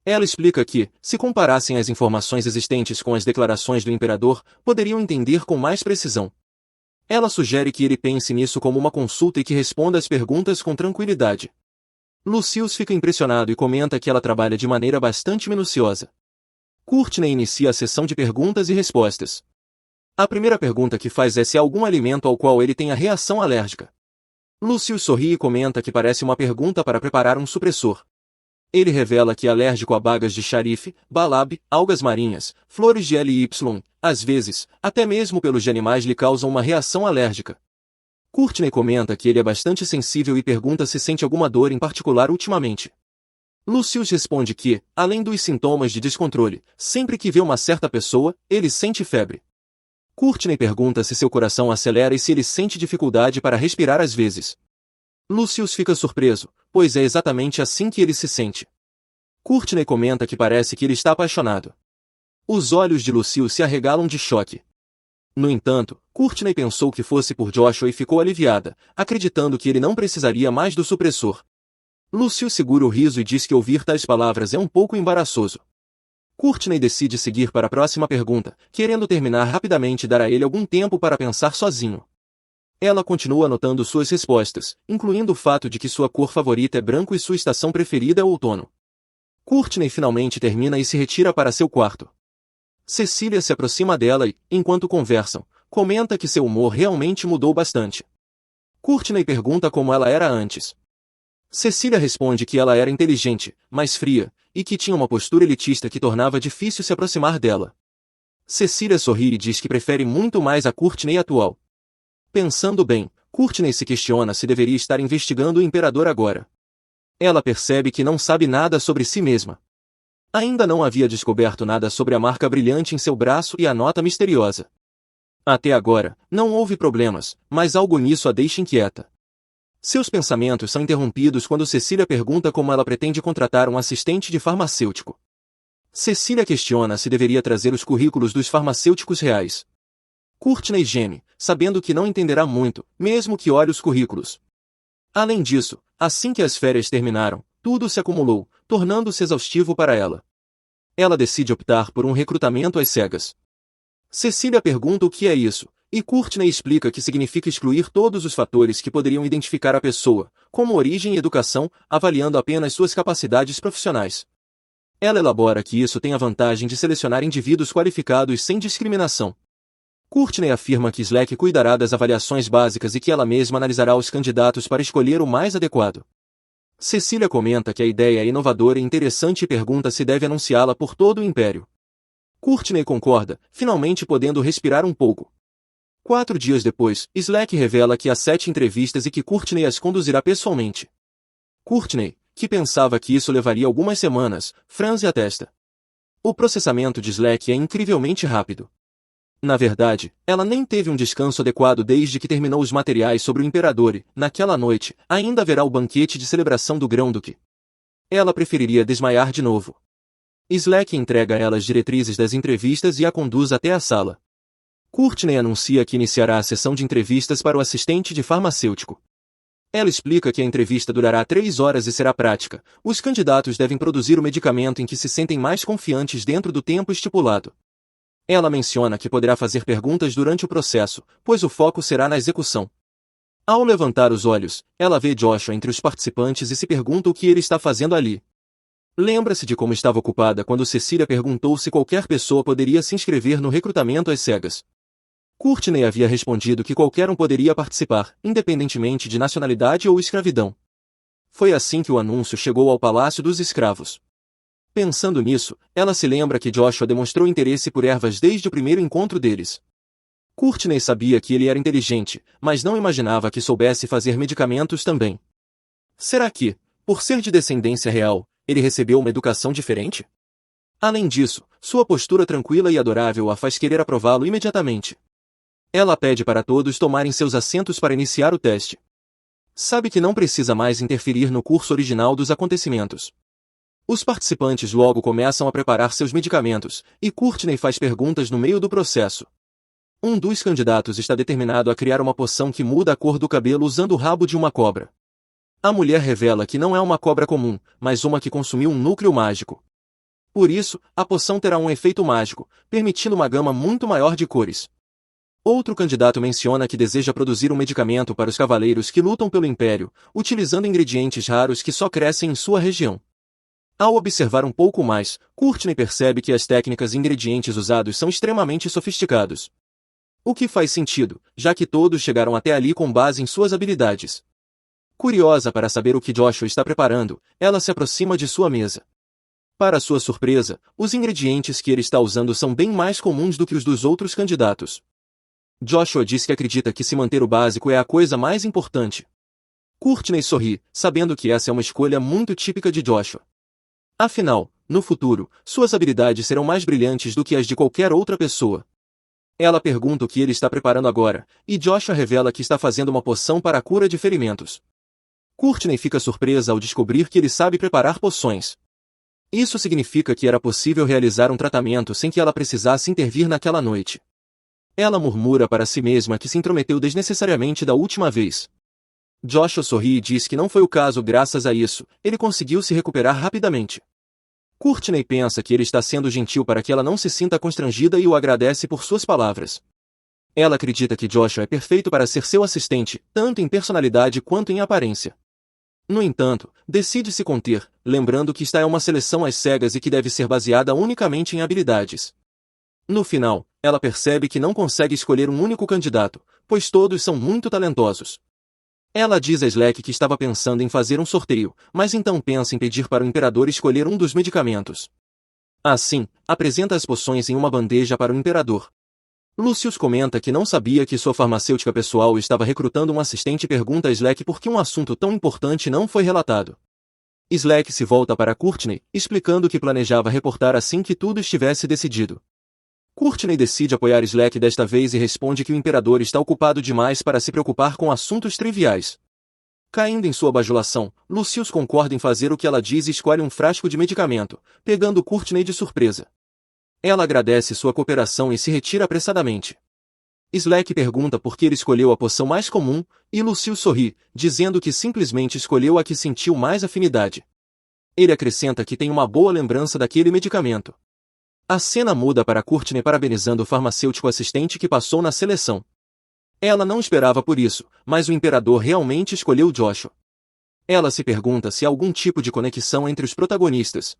Ela explica que, se comparassem as informações existentes com as declarações do imperador, poderiam entender com mais precisão. Ela sugere que ele pense nisso como uma consulta e que responda às perguntas com tranquilidade. Lucius fica impressionado e comenta que ela trabalha de maneira bastante minuciosa. Courtney inicia a sessão de perguntas e respostas. A primeira pergunta que faz é se há algum alimento ao qual ele tenha reação alérgica. Lucius sorri e comenta que parece uma pergunta para preparar um supressor. Ele revela que é alérgico a bagas de xarife, balab, algas marinhas, flores de LY, às vezes, até mesmo pelos de animais lhe causam uma reação alérgica. Courtney comenta que ele é bastante sensível e pergunta se sente alguma dor em particular ultimamente. Lucius responde que, além dos sintomas de descontrole, sempre que vê uma certa pessoa, ele sente febre. Courtney pergunta se seu coração acelera e se ele sente dificuldade para respirar às vezes. Lucius fica surpreso, pois é exatamente assim que ele se sente. Courtney comenta que parece que ele está apaixonado. Os olhos de Lucius se arregalam de choque. No entanto, Courtney pensou que fosse por Joshua e ficou aliviada, acreditando que ele não precisaria mais do supressor. Lucius segura o riso e diz que ouvir tais palavras é um pouco embaraçoso. Courtney decide seguir para a próxima pergunta, querendo terminar rapidamente e dar a ele algum tempo para pensar sozinho. Ela continua anotando suas respostas, incluindo o fato de que sua cor favorita é branco e sua estação preferida é outono. Courtney finalmente termina e se retira para seu quarto. Cecília se aproxima dela e, enquanto conversam, comenta que seu humor realmente mudou bastante. Courtney pergunta como ela era antes. Cecília responde que ela era inteligente, mais fria, e que tinha uma postura elitista que tornava difícil se aproximar dela. Cecília sorri e diz que prefere muito mais a Courtney atual. Pensando bem, Courtney se questiona se deveria estar investigando o imperador agora. Ela percebe que não sabe nada sobre si mesma. Ainda não havia descoberto nada sobre a marca brilhante em seu braço e a nota misteriosa. Até agora, não houve problemas, mas algo nisso a deixa inquieta. Seus pensamentos são interrompidos quando Cecília pergunta como ela pretende contratar um assistente de farmacêutico. Cecília questiona se deveria trazer os currículos dos farmacêuticos reais. Courtney geme, sabendo que não entenderá muito, mesmo que olhe os currículos. Além disso, assim que as férias terminaram, tudo se acumulou, tornando-se exaustivo para ela. Ela decide optar por um recrutamento às cegas. Cecília pergunta o que é isso, e Courtney explica que significa excluir todos os fatores que poderiam identificar a pessoa, como origem e educação, avaliando apenas suas capacidades profissionais. Ela elabora que isso tem a vantagem de selecionar indivíduos qualificados sem discriminação. Courtney afirma que Slack cuidará das avaliações básicas e que ela mesma analisará os candidatos para escolher o mais adequado. Cecília comenta que a ideia é inovadora e interessante e pergunta se deve anunciá-la por todo o império. Courtney concorda, finalmente podendo respirar um pouco. 4 dias depois, Slack revela que há 7 entrevistas e que Courtney as conduzirá pessoalmente. Courtney, que pensava que isso levaria algumas semanas, franze a testa. O processamento de Slack é incrivelmente rápido. Na verdade, ela nem teve um descanso adequado desde que terminou os materiais sobre o imperador e, naquela noite, ainda haverá o banquete de celebração do Grão-Duque. Ela preferiria desmaiar de novo. Slack entrega a ela as diretrizes das entrevistas e a conduz até a sala. Courtney anuncia que iniciará a sessão de entrevistas para o assistente de farmacêutico. Ela explica que a entrevista durará 3 horas e será prática. Os candidatos devem produzir o medicamento em que se sentem mais confiantes dentro do tempo estipulado. Ela menciona que poderá fazer perguntas durante o processo, pois o foco será na execução. Ao levantar os olhos, ela vê Joshua entre os participantes e se pergunta o que ele está fazendo ali. Lembra-se de como estava ocupada quando Cecília perguntou se qualquer pessoa poderia se inscrever no recrutamento às cegas. Courtney havia respondido que qualquer um poderia participar, independentemente de nacionalidade ou escravidão. Foi assim que o anúncio chegou ao Palácio dos Escravos. Pensando nisso, ela se lembra que Joshua demonstrou interesse por ervas desde o primeiro encontro deles. Courtney sabia que ele era inteligente, mas não imaginava que soubesse fazer medicamentos também. Será que, por ser de descendência real, ele recebeu uma educação diferente? Além disso, sua postura tranquila e adorável a faz querer aprová-lo imediatamente. Ela pede para todos tomarem seus assentos para iniciar o teste. Sabe que não precisa mais interferir no curso original dos acontecimentos. Os participantes logo começam a preparar seus medicamentos, e Courtney faz perguntas no meio do processo. Um dos candidatos está determinado a criar uma poção que muda a cor do cabelo usando o rabo de uma cobra. A mulher revela que não é uma cobra comum, mas uma que consumiu um núcleo mágico. Por isso, a poção terá um efeito mágico, permitindo uma gama muito maior de cores. Outro candidato menciona que deseja produzir um medicamento para os cavaleiros que lutam pelo Império, utilizando ingredientes raros que só crescem em sua região. Ao observar um pouco mais, Courtney percebe que as técnicas e ingredientes usados são extremamente sofisticados. O que faz sentido, já que todos chegaram até ali com base em suas habilidades. Curiosa para saber o que Joshua está preparando, ela se aproxima de sua mesa. Para sua surpresa, os ingredientes que ele está usando são bem mais comuns do que os dos outros candidatos. Joshua diz que acredita que se manter o básico é a coisa mais importante. Courtney sorri, sabendo que essa é uma escolha muito típica de Joshua. Afinal, no futuro, suas habilidades serão mais brilhantes do que as de qualquer outra pessoa. Ela pergunta o que ele está preparando agora, e Joshua revela que está fazendo uma poção para a cura de ferimentos. Courtney fica surpresa ao descobrir que ele sabe preparar poções. Isso significa que era possível realizar um tratamento sem que ela precisasse intervir naquela noite. Ela murmura para si mesma que se intrometeu desnecessariamente da última vez. Joshua sorri e diz que não foi o caso graças a isso, ele conseguiu se recuperar rapidamente. Courtney pensa que ele está sendo gentil para que ela não se sinta constrangida e o agradece por suas palavras. Ela acredita que Joshua é perfeito para ser seu assistente, tanto em personalidade quanto em aparência. No entanto, decide se conter, lembrando que está em uma seleção às cegas e que deve ser baseada unicamente em habilidades. No final, ela percebe que não consegue escolher um único candidato, pois todos são muito talentosos. Ela diz a Slack que estava pensando em fazer um sorteio, mas então pensa em pedir para o imperador escolher um dos medicamentos. Assim, apresenta as poções em uma bandeja para o imperador. Lucius comenta que não sabia que sua farmacêutica pessoal estava recrutando um assistente e pergunta a Slack por que um assunto tão importante não foi relatado. Slack se volta para Courtney, explicando que planejava reportar assim que tudo estivesse decidido. Courtney decide apoiar Slack desta vez e responde que o imperador está ocupado demais para se preocupar com assuntos triviais. Caindo em sua bajulação, Lucius concorda em fazer o que ela diz e escolhe um frasco de medicamento, pegando Courtney de surpresa. Ela agradece sua cooperação e se retira apressadamente. Slack pergunta por que ele escolheu a poção mais comum, e Lucius sorri, dizendo que simplesmente escolheu a que sentiu mais afinidade. Ele acrescenta que tem uma boa lembrança daquele medicamento. A cena muda para Courtney parabenizando o farmacêutico assistente que passou na seleção. Ela não esperava por isso, mas o imperador realmente escolheu Joshua. Ela se pergunta se há algum tipo de conexão entre os protagonistas.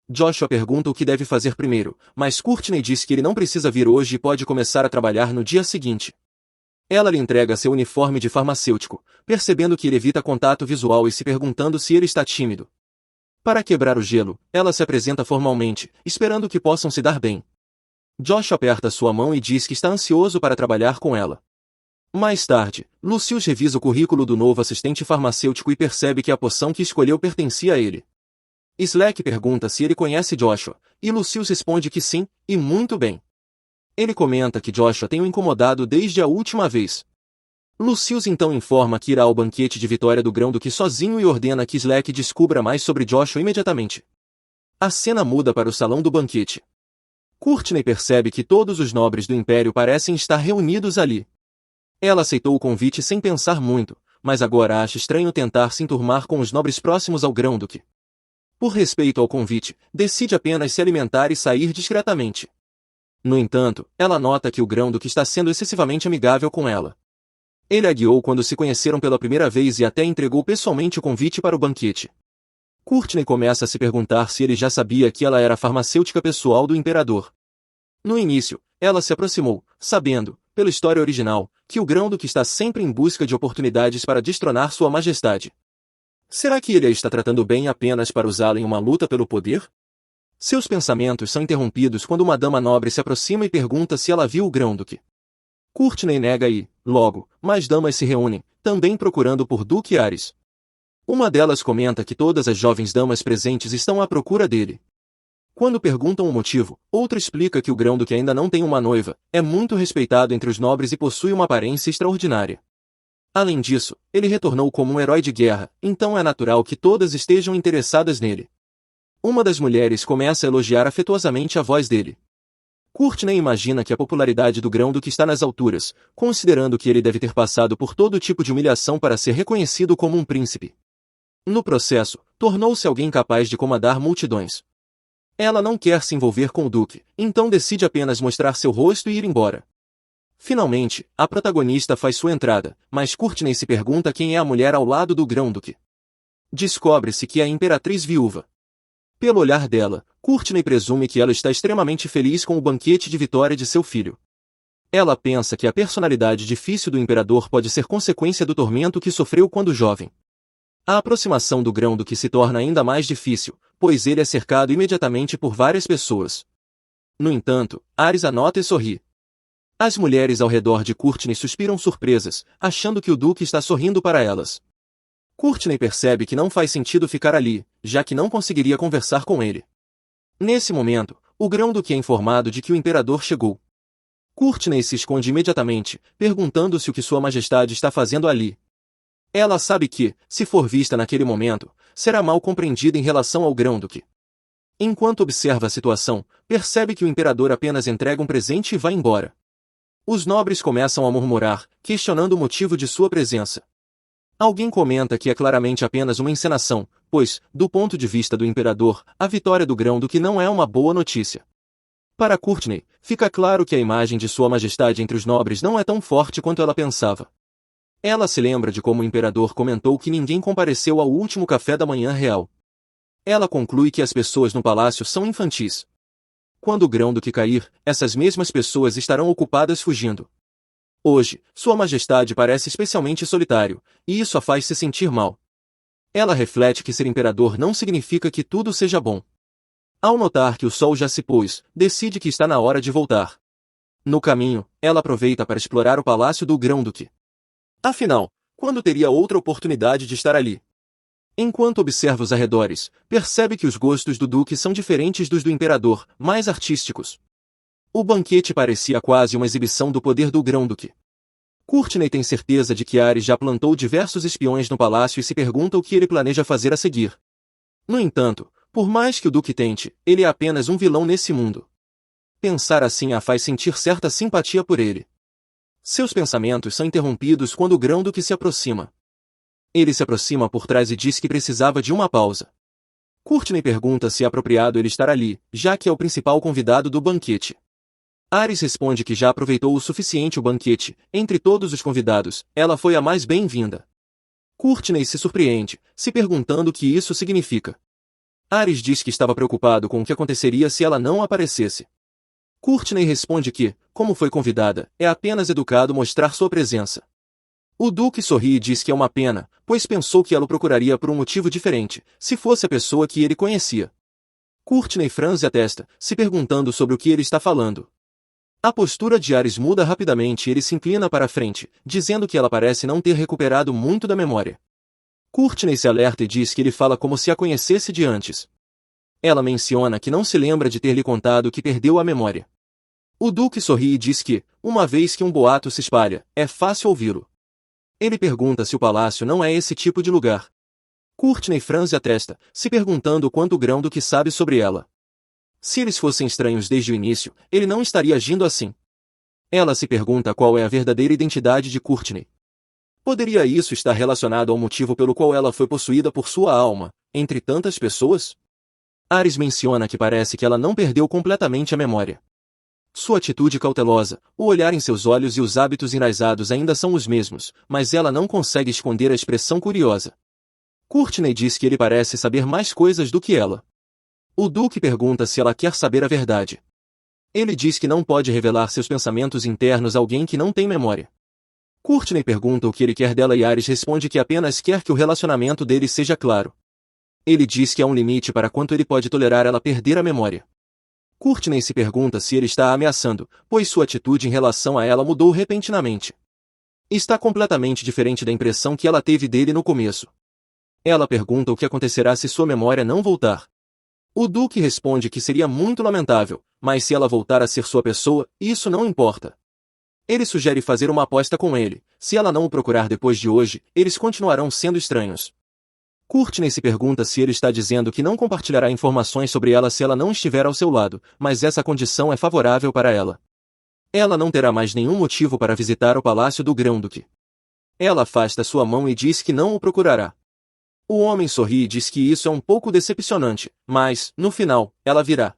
Joshua pergunta o que deve fazer primeiro, mas Courtney diz que ele não precisa vir hoje e pode começar a trabalhar no dia seguinte. Ela lhe entrega seu uniforme de farmacêutico, percebendo que ele evita contato visual e se perguntando se ele está tímido. Para quebrar o gelo, ela se apresenta formalmente, esperando que possam se dar bem. Joshua aperta sua mão e diz que está ansioso para trabalhar com ela. Mais tarde, Lucius revisa o currículo do novo assistente farmacêutico e percebe que a poção que escolheu pertencia a ele. Slack pergunta se ele conhece Joshua, e Lucius responde que sim, e muito bem. Ele comenta que Joshua tem o incomodado desde a última vez. Lucius então informa que irá ao banquete de vitória do Grão-Duque sozinho e ordena que Slack descubra mais sobre Joshua imediatamente. A cena muda para o salão do banquete. Courtney percebe que todos os nobres do Império parecem estar reunidos ali. Ela aceitou o convite sem pensar muito, mas agora acha estranho tentar se enturmar com os nobres próximos ao Grão-Duque. Por respeito ao convite, decide apenas se alimentar e sair discretamente. No entanto, ela nota que o Grão-Duque está sendo excessivamente amigável com ela. Ele a guiou quando se conheceram pela primeira vez e até entregou pessoalmente o convite para o banquete. Courtney começa a se perguntar se ele já sabia que ela era a farmacêutica pessoal do imperador. No início, ela se aproximou, sabendo, pela história original, que o Grão-Duque está sempre em busca de oportunidades para destronar sua majestade. Será que ele a está tratando bem apenas para usá-la em uma luta pelo poder? Seus pensamentos são interrompidos quando uma dama nobre se aproxima e pergunta se ela viu o Grão-Duque. Courtney nega e, logo, mais damas se reúnem, também procurando por Duque Ares. Uma delas comenta que todas as jovens damas presentes estão à procura dele. Quando perguntam o motivo, outra explica que o Grão-Duque ainda não tem uma noiva, é muito respeitado entre os nobres e possui uma aparência extraordinária. Além disso, ele retornou como um herói de guerra, então é natural que todas estejam interessadas nele. Uma das mulheres começa a elogiar afetuosamente a voz dele. Courtney imagina que a popularidade do Grão-Duque está nas alturas, considerando que ele deve ter passado por todo tipo de humilhação para ser reconhecido como um príncipe. No processo, tornou-se alguém capaz de comandar multidões. Ela não quer se envolver com o Duque, então decide apenas mostrar seu rosto e ir embora. Finalmente, a protagonista faz sua entrada, mas Courtney se pergunta quem é a mulher ao lado do Grão-Duque. Descobre-se que é a imperatriz viúva. Pelo olhar dela, Courtney presume que ela está extremamente feliz com o banquete de vitória de seu filho. Ela pensa que a personalidade difícil do imperador pode ser consequência do tormento que sofreu quando jovem. A aproximação do Grão-Duque se torna ainda mais difícil, pois ele é cercado imediatamente por várias pessoas. No entanto, Ares anota e sorri. As mulheres ao redor de Courtney suspiram surpresas, achando que o Duque está sorrindo para elas. Courtney percebe que não faz sentido ficar ali, já que não conseguiria conversar com ele. Nesse momento, o Grão-Duque é informado de que o imperador chegou. Courtney se esconde imediatamente, perguntando-se o que Sua Majestade está fazendo ali. Ela sabe que, se for vista naquele momento, será mal compreendida em relação ao Grão-Duque. Enquanto observa a situação, percebe que o imperador apenas entrega um presente e vai embora. Os nobres começam a murmurar, questionando o motivo de sua presença. Alguém comenta que é claramente apenas uma encenação, pois, do ponto de vista do imperador, a vitória do Grão-Duque não é uma boa notícia. Para Courtney, fica claro que a imagem de Sua Majestade entre os nobres não é tão forte quanto ela pensava. Ela se lembra de como o imperador comentou que ninguém compareceu ao último café da manhã real. Ela conclui que as pessoas no palácio são infantis. quando o grão-duque cair, essas mesmas pessoas estarão ocupadas fugindo. Hoje, Sua Majestade parece especialmente solitário, e isso a faz se sentir mal. Ela reflete que ser imperador não significa que tudo seja bom. Ao notar que o sol já se pôs, decide que está na hora de voltar. No caminho, ela aproveita para explorar o palácio do grão-duque. Afinal, quando teria outra oportunidade de estar ali? Enquanto observa os arredores, percebe que os gostos do duque são diferentes dos do imperador, mais artísticos. O banquete parecia quase uma exibição do poder do grão-duque. Courtney tem certeza de que Ares já plantou diversos espiões no palácio e se pergunta o que ele planeja fazer a seguir. No entanto, por mais que o duque tente, ele é apenas um vilão nesse mundo. Pensar assim a faz sentir certa simpatia por ele. Seus pensamentos são interrompidos quando o grão-duque se aproxima. Ele se aproxima por trás e diz que precisava de uma pausa. Courtney pergunta se é apropriado ele estar ali, já que é o principal convidado do banquete. Ares responde que já aproveitou o suficiente o banquete, entre todos os convidados, ela foi a mais bem-vinda. Courtney se surpreende, se perguntando o que isso significa. Ares diz que estava preocupado com o que aconteceria se ela não aparecesse. Courtney responde que, como foi convidada, é apenas educado mostrar sua presença. O duque sorri e diz que é uma pena, pois pensou que ela o procuraria por um motivo diferente, se fosse a pessoa que ele conhecia. Courtney franze a testa, se perguntando sobre o que ele está falando. A postura de Ares muda rapidamente e ele se inclina para a frente, dizendo que ela parece não ter recuperado muito da memória. Courtney se alerta e diz que ele fala como se a conhecesse de antes. Ela menciona que não se lembra de ter lhe contado que perdeu a memória. O duque sorri e diz que, uma vez que um boato se espalha, é fácil ouvi-lo. Ele pergunta se o palácio não é esse tipo de lugar. Courtney franze a testa, se perguntando quanto o grão-duque sabe sobre ela. Se eles fossem estranhos desde o início, ele não estaria agindo assim. Ela se pergunta qual é a verdadeira identidade de Courtney. Poderia isso estar relacionado ao motivo pelo qual ela foi possuída por sua alma, entre tantas pessoas? Ares menciona que parece que ela não perdeu completamente a memória. Sua atitude cautelosa, o olhar em seus olhos e os hábitos enraizados ainda são os mesmos, mas ela não consegue esconder a expressão curiosa. Courtney diz que ele parece saber mais coisas do que ela. O duque pergunta se ela quer saber a verdade. Ele diz que não pode revelar seus pensamentos internos a alguém que não tem memória. Courtney pergunta o que ele quer dela e Ares responde que apenas quer que o relacionamento deles seja claro. Ele diz que há um limite para quanto ele pode tolerar ela perder a memória. Courtney se pergunta se ele está a ameaçando, pois sua atitude em relação a ela mudou repentinamente. Está completamente diferente da impressão que ela teve dele no começo. Ela pergunta o que acontecerá se sua memória não voltar. O duque responde que seria muito lamentável, mas se ela voltar a ser sua pessoa, isso não importa. Ele sugere fazer uma aposta com ele, se ela não o procurar depois de hoje, eles continuarão sendo estranhos. Courtney se pergunta se ele está dizendo que não compartilhará informações sobre ela se ela não estiver ao seu lado, mas essa condição é favorável para ela. Ela não terá mais nenhum motivo para visitar o palácio do grão-duque. Ela afasta sua mão e diz que não o procurará. O homem sorri e diz que isso é um pouco decepcionante, mas, no final, ela virá.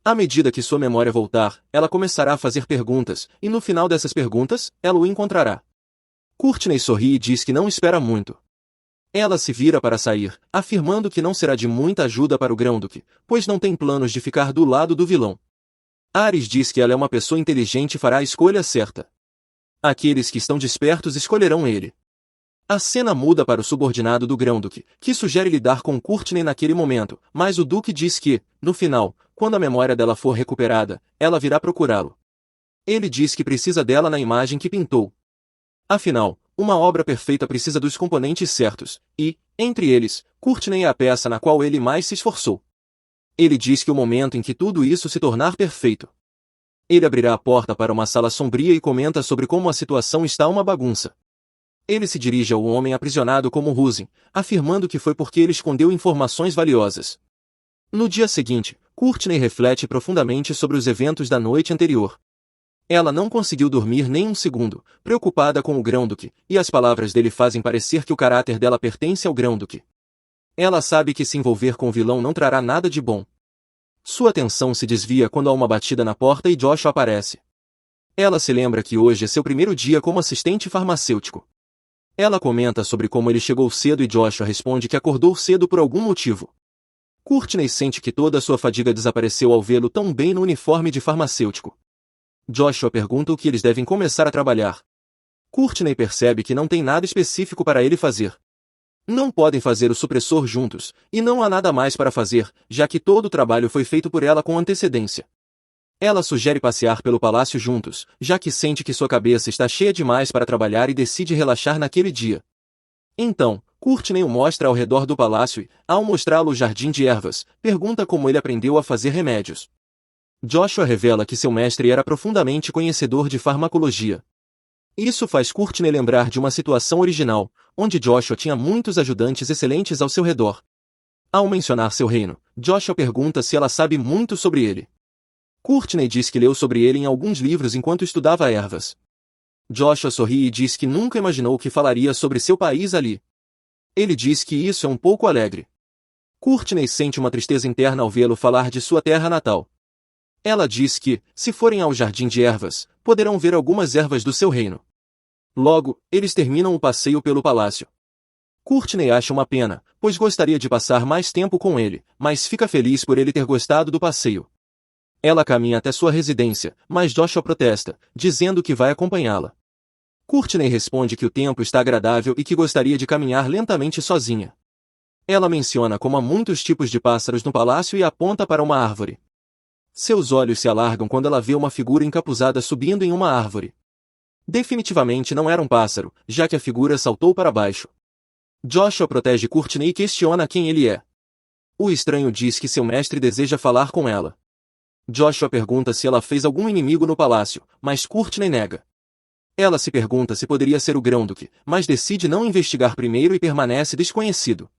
À medida que sua memória voltar, ela começará a fazer perguntas, e no final dessas perguntas, ela o encontrará. Courtney sorri e diz que não espera muito. Ela se vira para sair, afirmando que não será de muita ajuda para o grão-duque, pois não tem planos de ficar do lado do vilão. Ares diz que ela é uma pessoa inteligente e fará a escolha certa. Aqueles que estão despertos escolherão ele. A cena muda para o subordinado do grão-duque, que sugere lidar com Courtney naquele momento, mas o duque diz que, no final, quando a memória dela for recuperada, ela virá procurá-lo. Ele diz que precisa dela na imagem que pintou. Afinal, uma obra perfeita precisa dos componentes certos, e, entre eles, Courtney é a peça na qual ele mais se esforçou. Ele diz que o momento em que tudo isso se tornar perfeito. Ele abrirá a porta para uma sala sombria e comenta sobre como a situação está uma bagunça. Ele se dirige ao homem aprisionado como Rusin, afirmando que foi porque ele escondeu informações valiosas. No dia seguinte, Courtney reflete profundamente sobre os eventos da noite anterior. Ela não conseguiu dormir nem um segundo, preocupada com o grão-duque, e as palavras dele fazem parecer que o caráter dela pertence ao grão-duque. Ela sabe que se envolver com o vilão não trará nada de bom. Sua atenção se desvia quando há uma batida na porta e Joshua aparece. Ela se lembra que hoje é seu primeiro dia como assistente farmacêutico. Ela comenta sobre como ele chegou cedo e Joshua responde que acordou cedo por algum motivo. Courtney sente que toda a sua fadiga desapareceu ao vê-lo tão bem no uniforme de farmacêutico. Joshua pergunta o que eles devem começar a trabalhar. Courtney percebe que não tem nada específico para ele fazer. Não podem fazer o supressor juntos, e não há nada mais para fazer, já que todo o trabalho foi feito por ela com antecedência. Ela sugere passear pelo palácio juntos, já que sente que sua cabeça está cheia demais para trabalhar e decide relaxar naquele dia. Então, Courtney o mostra ao redor do palácio e, ao mostrá-lo o jardim de ervas, pergunta como ele aprendeu a fazer remédios. Joshua revela que seu mestre era profundamente conhecedor de farmacologia. Isso faz Courtney lembrar de uma situação original, onde Joshua tinha muitos ajudantes excelentes ao seu redor. Ao mencionar seu reino, Joshua pergunta se ela sabe muito sobre ele. Courtney diz que leu sobre ele em alguns livros enquanto estudava ervas. Joshua sorri e diz que nunca imaginou que falaria sobre seu país ali. Ele diz que isso é um pouco alegre. Courtney sente uma tristeza interna ao vê-lo falar de sua terra natal. Ela diz que, se forem ao jardim de ervas, poderão ver algumas ervas do seu reino. Logo, eles terminam o passeio pelo palácio. Courtney acha uma pena, pois gostaria de passar mais tempo com ele, mas fica feliz por ele ter gostado do passeio. Ela caminha até sua residência, mas Joshua protesta, dizendo que vai acompanhá-la. Courtney responde que o tempo está agradável e que gostaria de caminhar lentamente sozinha. Ela menciona como há muitos tipos de pássaros no palácio e aponta para uma árvore. Seus olhos se alargam quando ela vê uma figura encapuzada subindo em uma árvore. Definitivamente não era um pássaro, já que a figura saltou para baixo. Joshua protege Courtney e questiona quem ele é. O estranho diz que seu mestre deseja falar com ela. Joshua pergunta se ela fez algum inimigo no palácio, mas Courtney nega. Ela se pergunta se poderia ser o Grão-Duque, mas decide não investigar primeiro e permanece desconhecido.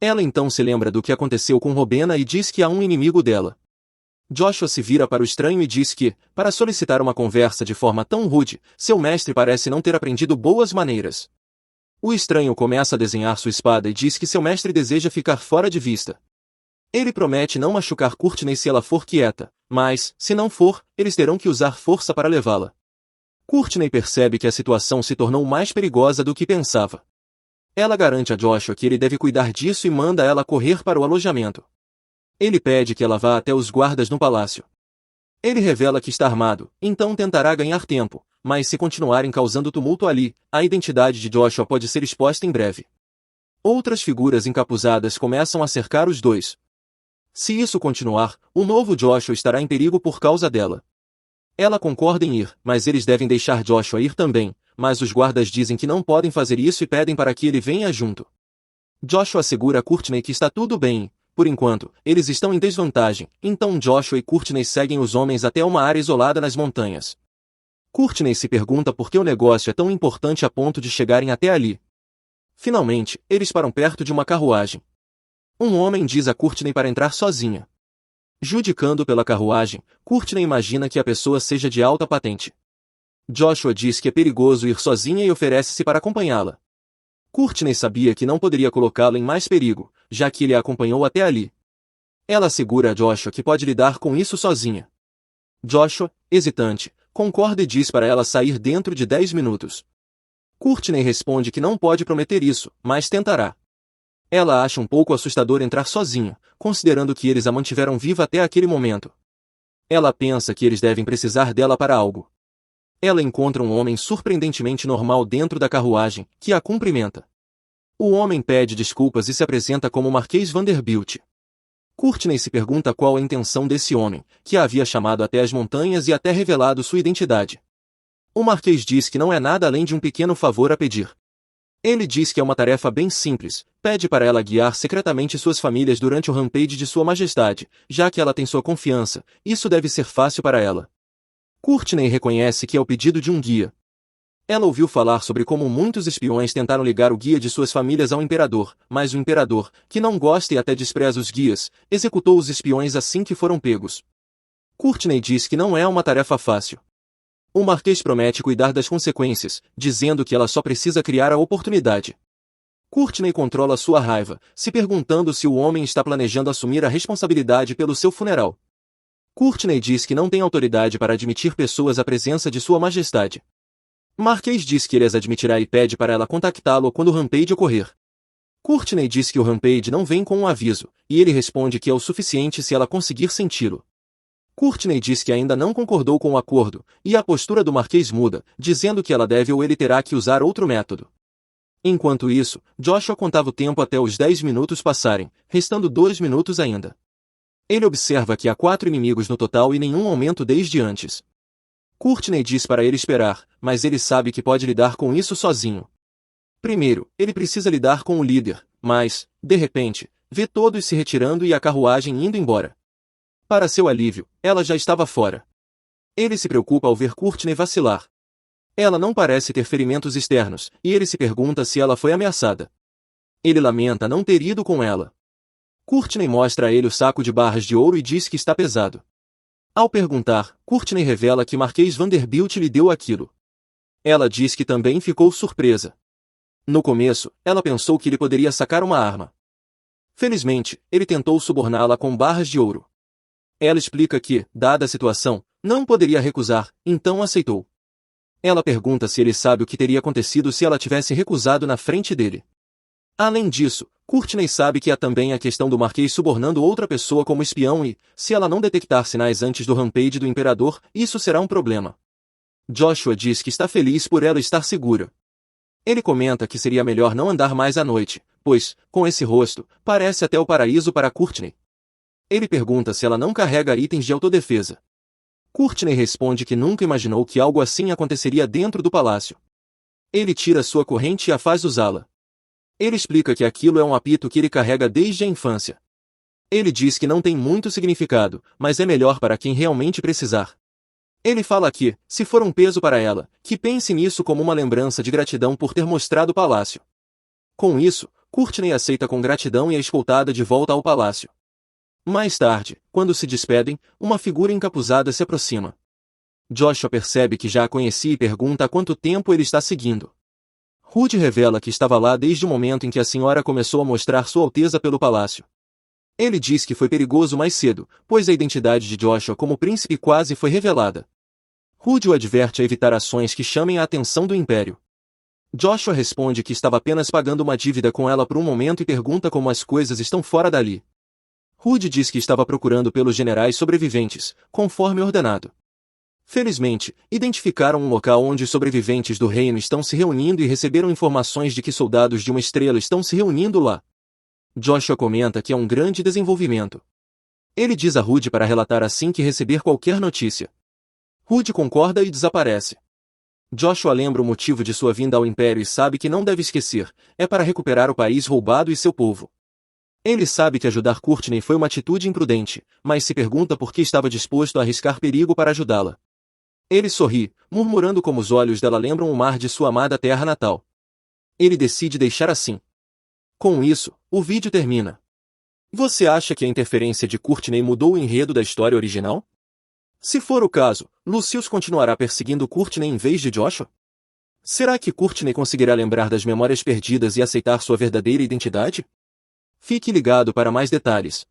Ela então se lembra do que aconteceu com Rowena e diz que há um inimigo dela. Joshua se vira para o estranho e diz que, para solicitar uma conversa de forma tão rude, seu mestre parece não ter aprendido boas maneiras. O estranho começa a desenhar sua espada e diz que seu mestre deseja ficar fora de vista. Ele promete não machucar Courtney se ela for quieta, mas, se não for, eles terão que usar força para levá-la. Courtney percebe que a situação se tornou mais perigosa do que pensava. Ela garante a Joshua que ele deve cuidar disso e manda ela correr para o alojamento. Ele pede que ela vá até os guardas no palácio. Ele revela que está armado, então tentará ganhar tempo, mas se continuarem causando tumulto ali, a identidade de Joshua pode ser exposta em breve. Outras figuras encapuzadas começam a cercar os dois. Se isso continuar, o novo Joshua estará em perigo por causa dela. Ela concorda em ir, mas eles devem deixar Joshua ir também, mas os guardas dizem que não podem fazer isso e pedem para que ele venha junto. Joshua assegura a Courtney que está tudo bem. Por enquanto, eles estão em desvantagem, então Joshua e Courtney seguem os homens até uma área isolada nas montanhas. Courtney se pergunta por que o negócio é tão importante a ponto de chegarem até ali. Finalmente, eles param perto de uma carruagem. Um homem diz a Courtney para entrar sozinha. Judicando pela carruagem, Courtney imagina que a pessoa seja de alta patente. Joshua diz que é perigoso ir sozinha e oferece-se para acompanhá-la. Courtney sabia que não poderia colocá-lo em mais perigo, já que ele a acompanhou até ali. Ela assegura a Joshua que pode lidar com isso sozinha. Joshua, hesitante, concorda e diz para ela sair dentro de 10 minutos. Courtney responde que não pode prometer isso, mas tentará. Ela acha um pouco assustador entrar sozinha, considerando que eles a mantiveram viva até aquele momento. Ela pensa que eles devem precisar dela para algo. Ela encontra um homem surpreendentemente normal dentro da carruagem, que a cumprimenta. O homem pede desculpas e se apresenta como Marquês Vanderbilt. Courtney se pergunta qual a intenção desse homem, que a havia chamado até as montanhas e até revelado sua identidade. O Marquês diz que não é nada além de um pequeno favor a pedir. Ele diz que é uma tarefa bem simples, pede para ela guiar secretamente suas famílias durante o rampage de Sua Majestade, já que ela tem sua confiança, isso deve ser fácil para ela. Courtney reconhece que é o pedido de um guia. Ela ouviu falar sobre como muitos espiões tentaram ligar o guia de suas famílias ao imperador, mas o imperador, que não gosta e até despreza os guias, executou os espiões assim que foram pegos. Courtney diz que não é uma tarefa fácil. O Marquês promete cuidar das consequências, dizendo que ela só precisa criar a oportunidade. Courtney controla sua raiva, se perguntando se o homem está planejando assumir a responsabilidade pelo seu funeral. Courtney diz que não tem autoridade para admitir pessoas à presença de Sua Majestade. Marquês diz que ele as admitirá e pede para ela contactá-lo quando o rampage ocorrer. Courtney diz que o Rampage não vem com um aviso, e ele responde que é o suficiente se ela conseguir senti-lo. Courtney diz que ainda não concordou com o acordo, e a postura do Marquês muda, dizendo que ela deve ou ele terá que usar outro método. Enquanto isso, Joshua contava o tempo até os 10 minutos passarem, restando 2 minutos ainda. Ele observa que há 4 inimigos no total e nenhum aumento desde antes. Courtney diz para ele esperar, mas ele sabe que pode lidar com isso sozinho. Primeiro, ele precisa lidar com o líder, mas, de repente, vê todos se retirando e a carruagem indo embora. Para seu alívio, ela já estava fora. Ele se preocupa ao ver Courtney vacilar. Ela não parece ter ferimentos externos, e ele se pergunta se ela foi ameaçada. Ele lamenta não ter ido com ela. Courtney mostra a ele o saco de barras de ouro e diz que está pesado. Ao perguntar, Courtney revela que Marquês Vanderbilt lhe deu aquilo. Ela diz que também ficou surpresa. No começo, ela pensou que ele poderia sacar uma arma. Felizmente, ele tentou suborná-la com barras de ouro. Ela explica que, dada a situação, não poderia recusar, então aceitou. Ela pergunta se ele sabe o que teria acontecido se ela tivesse recusado na frente dele. Além disso, Courtney sabe que há também a questão do Marquês subornando outra pessoa como espião e, se ela não detectar sinais antes do Rampage do Imperador, isso será um problema. Joshua diz que está feliz por ela estar segura. Ele comenta que seria melhor não andar mais à noite, pois, com esse rosto, parece até o paraíso para Courtney. Ele pergunta se ela não carrega itens de autodefesa. Courtney responde que nunca imaginou que algo assim aconteceria dentro do palácio. Ele tira sua corrente e a faz usá-la. Ele explica que aquilo é um apito que ele carrega desde a infância. Ele diz que não tem muito significado, mas é melhor para quem realmente precisar. Ele fala que, se for um peso para ela, que pense nisso como uma lembrança de gratidão por ter mostrado o palácio. Com isso, Courtney aceita com gratidão e é escoltada de volta ao palácio. Mais tarde, quando se despedem, uma figura encapuzada se aproxima. Joshua percebe que já a conhecia e pergunta há quanto tempo ele está seguindo. Rude revela que estava lá desde o momento em que a senhora começou a mostrar sua alteza pelo palácio. Ele diz que foi perigoso mais cedo, pois a identidade de Joshua como príncipe quase foi revelada. Rude o adverte a evitar ações que chamem a atenção do Império. Joshua responde que estava apenas pagando uma dívida com ela por um momento e pergunta como as coisas estão fora dali. Rude diz que estava procurando pelos generais sobreviventes, conforme ordenado. Felizmente, identificaram um local onde sobreviventes do reino estão se reunindo e receberam informações de que soldados de uma estrela estão se reunindo lá. Joshua comenta que é um grande desenvolvimento. Ele diz a Rude para relatar assim que receber qualquer notícia. Rude concorda e desaparece. Joshua lembra o motivo de sua vinda ao Império e sabe que não deve esquecer, é para recuperar o país roubado e seu povo. Ele sabe que ajudar Courtney foi uma atitude imprudente, mas se pergunta por que estava disposto a arriscar perigo para ajudá-la. Ele sorri, murmurando como os olhos dela lembram o mar de sua amada terra natal. Ele decide deixar assim. Com isso, o vídeo termina. Você acha que a interferência de Courtney mudou o enredo da história original? Se for o caso, Lucius continuará perseguindo Courtney em vez de Joshua? Será que Courtney conseguirá lembrar das memórias perdidas e aceitar sua verdadeira identidade? Fique ligado para mais detalhes.